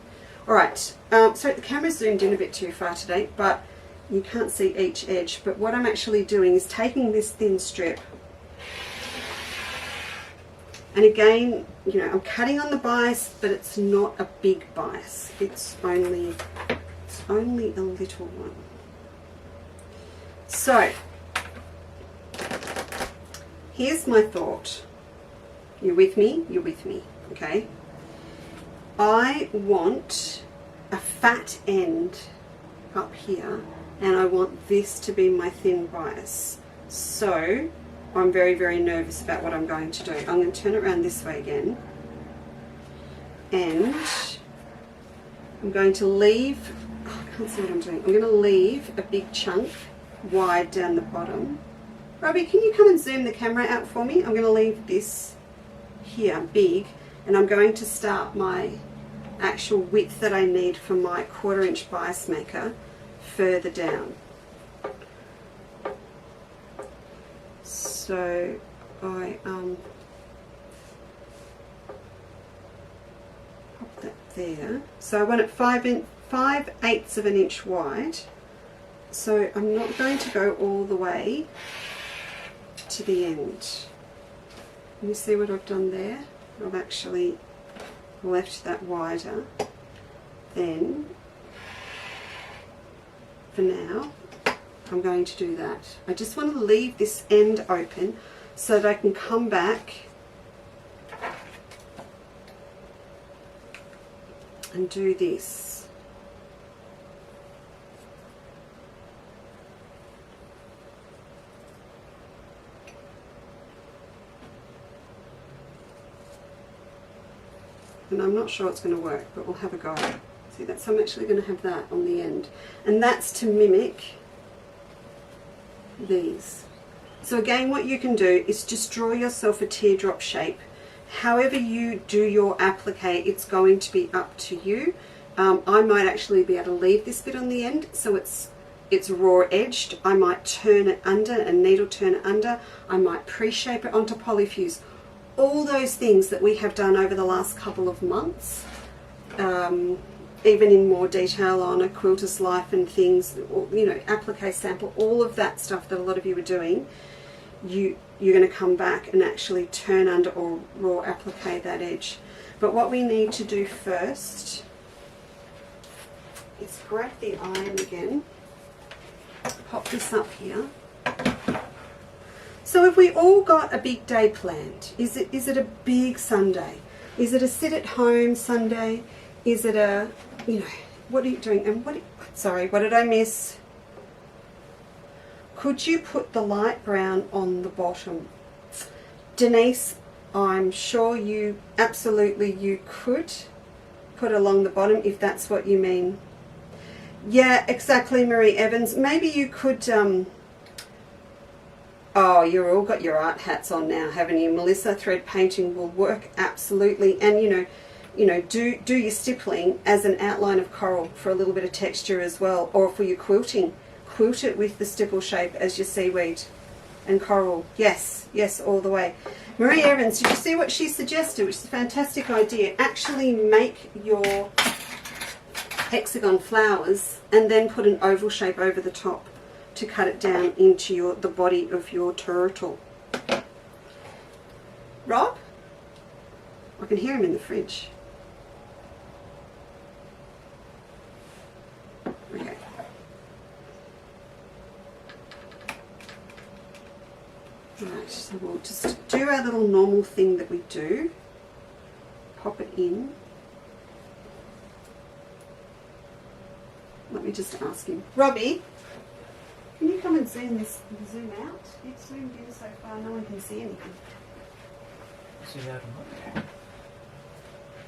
Speaker 1: All right. So the camera's zoomed in a bit too far today, but you can't see each edge. But what I'm actually doing is taking this thin strip, and again, you know, I'm cutting on the bias, but it's not a big bias. It's only a little one. So here's my thought. You're with me? You're with me, okay? I want a fat end up here, and I want this to be my thin bias. So I'm very, very nervous about what I'm going to do. I'm going to turn it around this way again, and I'm going to leave, oh, I can't see what I'm doing. I'm going to leave a big chunk wide down the bottom. Robbie, can you come and zoom the camera out for me? I'm going to leave this here big, and I'm going to start my actual width that I need for my 1/4 inch bias maker further down. So I pop that there. So I want it 5/8 of an inch wide. So I'm not going to go all the way to the end. Can you see what I've done there? I've actually left that wider. Then, for now, I'm going to do that. I just want to leave this end open so that I can come back and do this. And I'm not sure it's going to work, but we'll have a go. See, that's, I'm actually going to have that on the end. And that's to mimic these. So again, what you can do is just draw yourself a teardrop shape. However you do your applique, it's going to be up to you. I might actually be able to leave this bit on the end so it's raw edged. I might turn it under, and needle turn it under. I might pre-shape it onto polyfuse. All those things that we have done over the last couple of months, even in more detail on a quilter's life and things, you know, applique sample, all of that stuff that a lot of you are doing, you're going to come back and actually turn under or raw applique that edge. But what we need to do first is grab the iron again, pop this up here. So if we all got a big day planned, is it a big Sunday? Is it a sit at home Sunday? Is it a, you know, what are you doing? And sorry, what did I miss? Could you put the light brown on the bottom? Denise, I'm sure you could put along the bottom if that's what you mean. Yeah, exactly, Marie Evans. Maybe you could, oh, you've all got your art hats on now, haven't you? Melissa, thread painting will work absolutely. And you know, you know, do your stippling as an outline of coral for a little bit of texture as well, or for your quilting, quilt it with the stipple shape as your seaweed and coral. Yes, yes, all the way. Marie Evans, did you see what she suggested, which is a fantastic idea? Actually make your hexagon flowers and then put an oval shape over the top to cut it down into the body of your turtle. Rob? I can hear him in the fridge. Okay. Right, so we'll just do our little normal thing that we do. Pop it in. Let me just ask him. Robbie, can you come and zoom out? You've zoomed in so far, no one can see anything.
Speaker 2: Zoom out on what?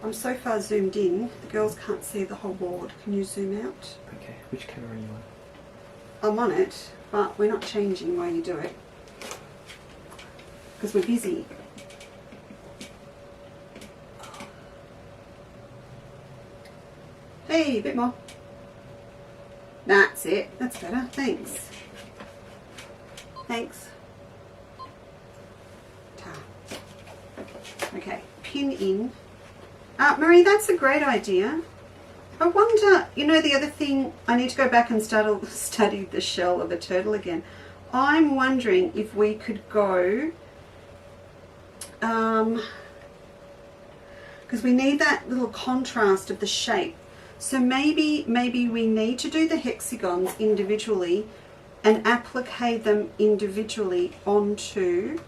Speaker 1: I'm so far zoomed in, the girls can't see the whole board. Can you zoom out?
Speaker 2: Okay, which camera are you on?
Speaker 1: I'm on it, but we're not changing while you do it. Because we're busy. Hey, a bit more. That's it. That's better. Thanks. Thanks. Okay, pin in. Marie, that's a great idea. I wonder, you know, the other thing, I need to go back and study the shell of a turtle again. I'm wondering if we could go, because we need that little contrast of the shape. So maybe we need to do the hexagons individually and applique them individually onto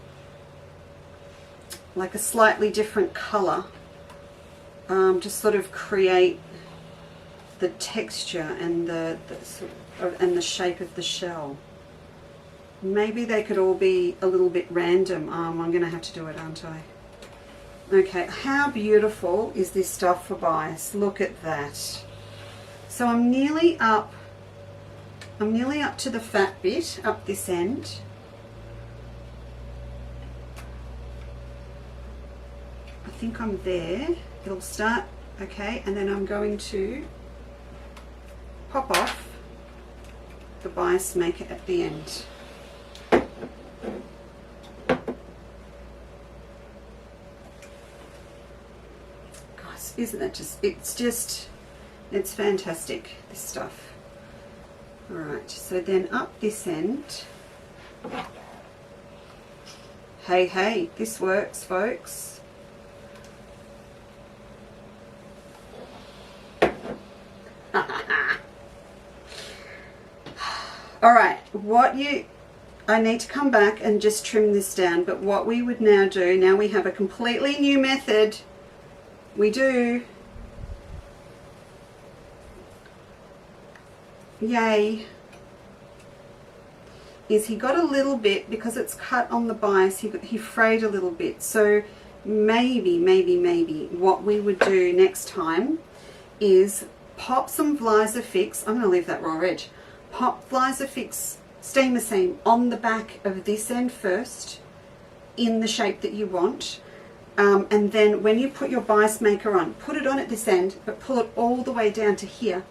Speaker 1: like a slightly different colour, to sort of create the texture and the shape of the shell. Maybe they could all be a little bit random. I'm going to have to do it, aren't I? Okay, how beautiful is this stuff for bias? Look at that. So I'm nearly up to the fat bit, up this end. I think I'm there. It'll start, okay, and then I'm going to pop off the bias maker at the end. Guys, isn't that just, it's fantastic, this stuff. Alright, so then up this end. Hey, this works, folks. Alright, I need to come back and just trim this down, but what we would now do, now we have a completely new method, we do, yay, is he got a little bit, because it's cut on the bias, he frayed a little bit, so maybe what we would do next time is pop some Vliza Fix, I'm going to leave that raw edge, pop Vliza Fix steamer seam on the back of this end first in the shape that you want, and then when you put your bias maker on, put it on at this end but pull it all the way down to here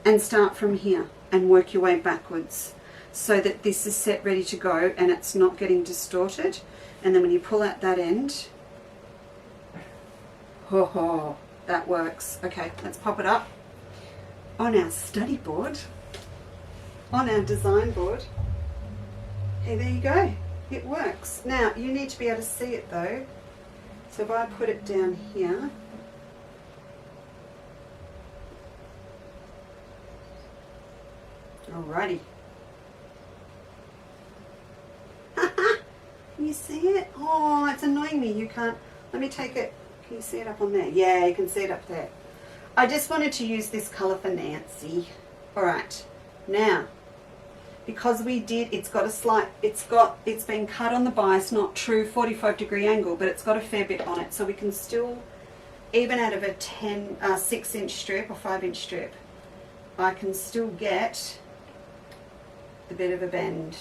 Speaker 1: and start from here and work your way backwards so that this is set ready to go and it's not getting distorted. And then when you pull out that end, that works. Okay, let's pop it up on our study board, on our design board. Hey, there you go. It works. Now, you need to be able to see it though. So if I put it down here, alrighty. Can you see it? Oh, it's annoying me. You can't. Let me take it. Can you see it up on there? Yeah, you can see it up there. I just wanted to use this colour for Nancy. Alright. Now, because we did, it's been cut on the bias, not true 45-degree angle, but it's got a fair bit on it, so we can still, even out of a 6-inch strip or 5-inch strip, I can still get a bit of a bend.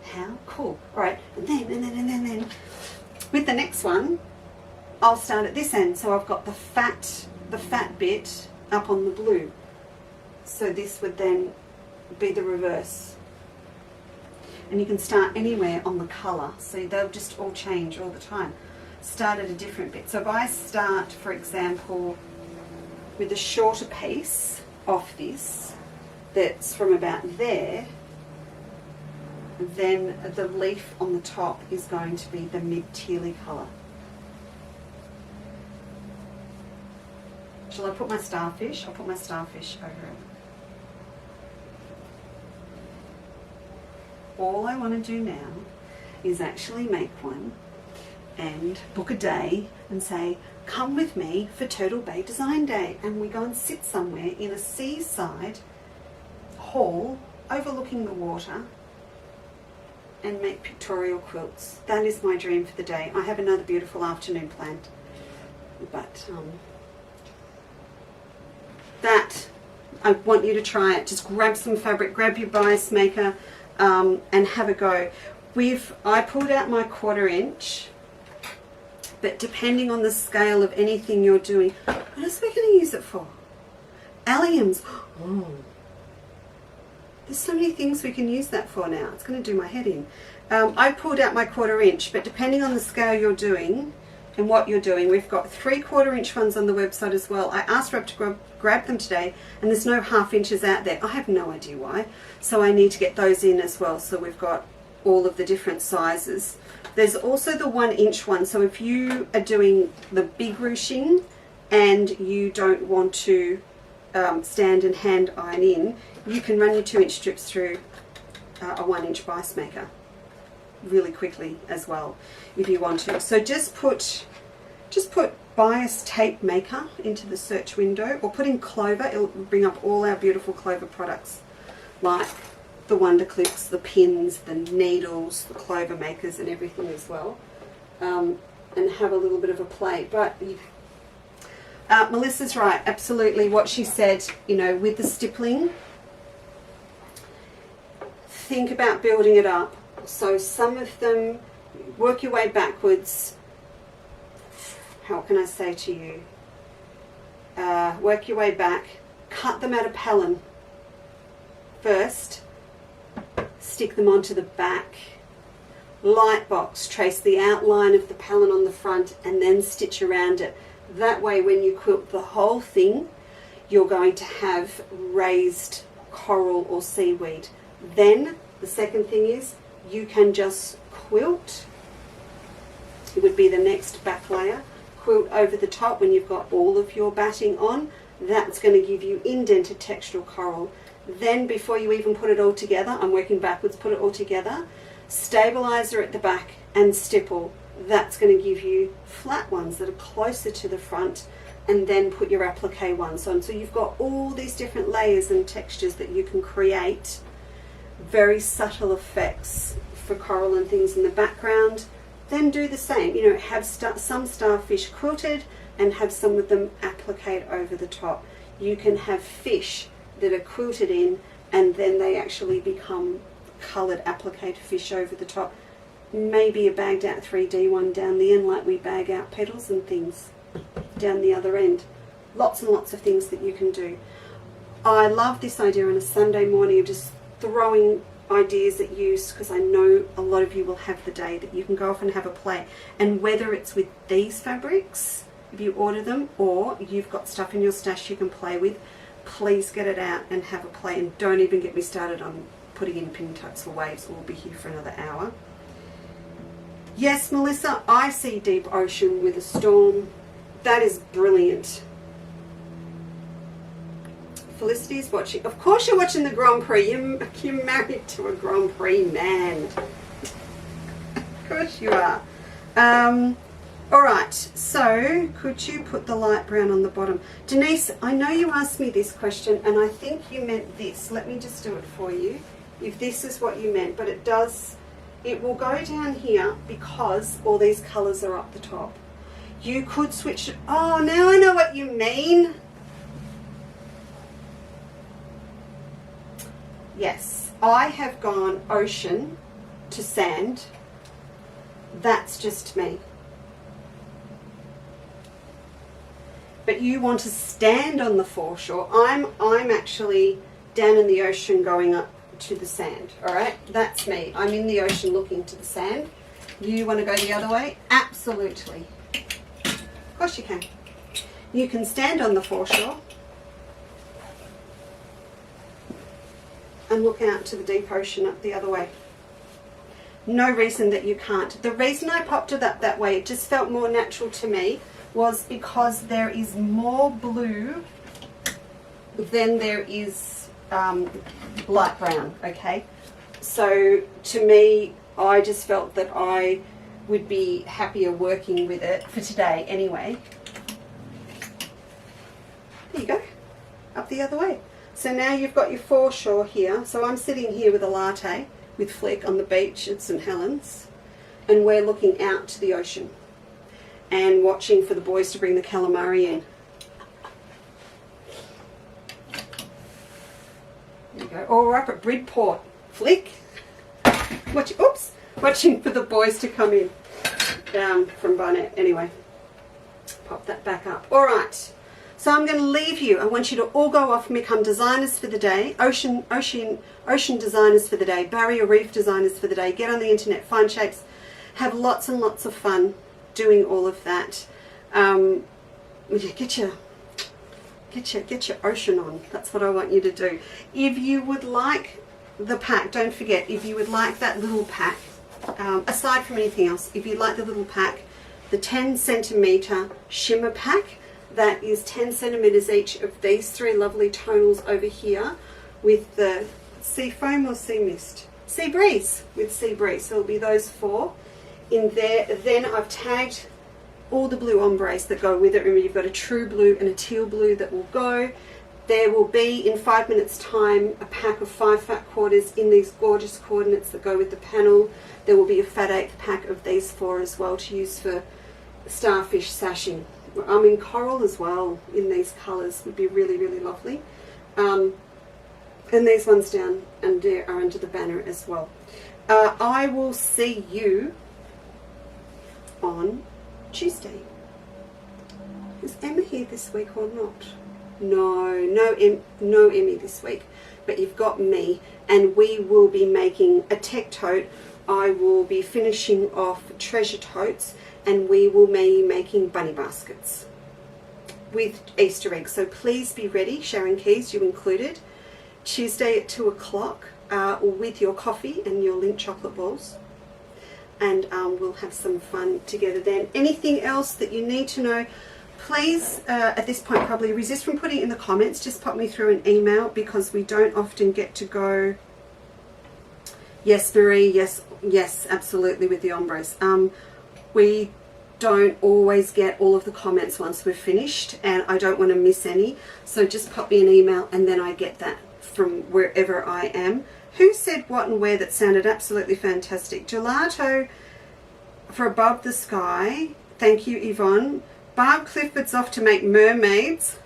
Speaker 1: How cool. cool. All right, and then with the next one, I'll start at this end. So I've got the fat bit up on the blue. So this would then be the reverse. And you can start anywhere on the colour. So they'll just all change all the time. Start at a different bit. So if I start, for example, with a shorter piece off this, that's from about there, then the leaf on the top is going to be the mid-tealy colour. Shall I put my starfish? I'll put my starfish over it. All I want to do now is actually make one and book a day and say, come with me for Turtle Bay Design Day, and we go and sit somewhere in a seaside hall overlooking the water and make pictorial quilts. That is my dream for the day. I have another beautiful afternoon planned, but that, I want you to try it. Just grab some fabric, grab your bias maker, and have a go. I pulled out my 1/4 inch, but depending on the scale of anything you're doing, what else are we going to use it for? Alliums. Oh, there's so many things we can use that for now. It's going to do my head in. I pulled out my 1/4 inch, but depending on the scale you're doing and what you're doing, we've got 3/4 inch ones on the website as well. I asked Rob to grab them today, and there's no 1/2 inches out there. I have no idea why, so I need to get those in as well. So we've got all of the different sizes. There's also the 1 inch one, so if you are doing the big ruching and you don't want to stand and hand iron in, you can run your 2 inch strips through a 1 inch bias maker really quickly as well if you want to. So just put bias tape maker into the search window, or put in Clover. It'll bring up all our beautiful Clover products, like the Wonder Clips, the pins, the needles, the Clover makers and everything as well, and have a little bit of a play. But Melissa's right, absolutely. What she said, you know, with the stippling, think about building it up. So some of them, work your way backwards. How can I say to you? Work your way back. Cut them out of Pellin first. Stick them onto the back. Light box, trace the outline of the Pellin on the front, and then stitch around it. That way, when you quilt the whole thing, you're going to have raised coral or seaweed. Then the second thing is, you can just quilt. It would be the next back layer. Quilt over the top when you've got all of your batting on. That's going to give you indented textural coral. Then before you even put it all together, I'm working backwards, put it all together, stabilizer at the back and stipple. That's going to give you flat ones that are closer to the front, and then put your applique ones on. So you've got all these different layers and textures that you can create very subtle effects for coral and things in the background. Then do the same, you know, have some starfish quilted and have some of them appliqued over the top. You can have fish that are quilted in and then they actually become coloured appliqued fish over the top. Maybe a bagged out 3D one down the end, like we bag out petals and things down the other end. Lots and lots of things that you can do. I love this idea on a Sunday morning of just throwing ideas at you, because I know a lot of you will have the day that you can go off and have a play. And whether it's with these fabrics, if you order them, or you've got stuff in your stash you can play with, please get it out and have a play. And don't even get me started on putting in pin tucks for waves. We'll be here for another hour. Yes, Melissa, I see deep ocean with a storm. That is brilliant. Felicity's watching. Of course you're watching the Grand Prix. You're married to a Grand Prix man. Of course you are. Alright, so could you put the light brown on the bottom? Denise, I know you asked me this question and I think you meant this. Let me just do it for you. If this is what you meant, but it does, it will go down here because all these colours are up the top. You could switch it. Oh, now I know what you mean. Yes, I have gone ocean to sand. That's just me. But you want to stand on the foreshore. I'm actually down in the ocean going up to the sand. All right, that's me. I'm in the ocean looking to the sand. You want to go the other way? Absolutely. Of course you can. You can stand on the foreshore and look out to the deep ocean up the other way. No reason that you can't. The reason I popped it up that way, it just felt more natural to me, was because there is more blue than there is light brown, okay? So to me, I just felt that I would be happier working with it for today anyway. There you go, up the other way. So now you've got your foreshore here. So I'm sitting here with a latte with Flick on the beach at St Helens, and we're looking out to the ocean and watching for the boys to bring the calamari in. There you go. Or we're up at Bridport, Flick. Watching for the boys to come in from Barnet. Anyway, pop that back up. All right. So I'm going to leave you. I want you to all go off and become designers for the day, ocean designers for the day, barrier reef designers for the day. Get on the internet, find shapes, have lots and lots of fun doing all of that. Get your ocean on. That's what I want you to do. If you would like the pack, don't forget, if you would like that little pack, aside from anything else, if you'd like the little pack, the 10 centimeter shimmer pack, that is 10 centimeters each of these three lovely tonals over here with the sea foam or sea mist, sea breeze, with sea breeze. So it'll be those four in there. Then I've tagged all the blue ombres that go with it. Remember, you've got a true blue and a teal blue that will go. There will be, in 5 minutes time, a pack of 5 fat quarters in these gorgeous coordinates that go with the panel. There will be a fat eighth pack of these four as well to use for starfish sashing. In coral as well, in these colours, would be really, really lovely. And these ones down and there are under the banner as well. I will see you on Tuesday. Is Emma here this week or not? No Emmy this week, but you've got me, and we will be making a tech tote. I will be finishing off treasure totes, and we will be making bunny baskets with Easter eggs. So please be ready, Sharon Keys, you included, Tuesday at 2 o'clock with your coffee and your Lindt chocolate balls. And we'll have some fun together then. Anything else that you need to know, please, at this point, probably resist from putting it in the comments. Just pop me through an email, because we don't often get to go, yes, Marie, yes, absolutely, with the ombres. We don't always get all of the comments once we're finished, and I don't want to miss any. So just pop me an email, and then I get that from wherever I am. Who said what and where? That sounded absolutely fantastic. Gelato for Above the Sky. Thank you, Yvonne. Barb Clifford's off to make mermaids.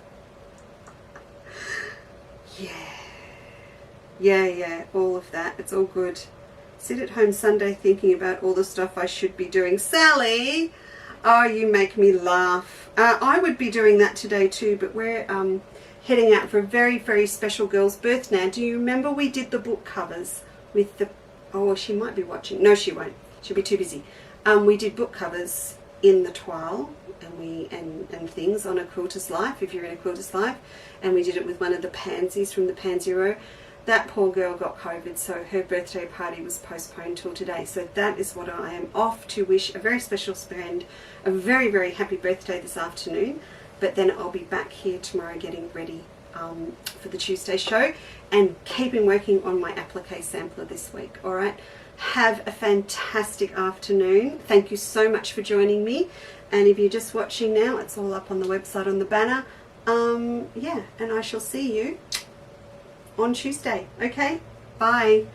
Speaker 1: Yeah, all of that. It's all good. Sit at home Sunday thinking about all the stuff I should be doing. Sally, oh, you make me laugh. I would be doing that today too, but we're heading out for a very, very special girl's birthday. Now, do you remember we did the book covers with the, oh, she might be watching. No, she won't. She'll be too busy. We did book covers in the toile and things on a quilter's life, if you're in a quilter's life, and we did it with one of the pansies from the Pansy Row. That poor girl got COVID, so her birthday party was postponed till today. So that is what I am off to wish a very special friend a very, very happy birthday this afternoon. But then I'll be back here tomorrow getting ready for the Tuesday show and keeping working on my applique sampler this week. All right, have a fantastic afternoon. Thank you so much for joining me. And if you're just watching now, it's all up on the website on the banner. Yeah, and I shall see you on Tuesday. Okay, bye.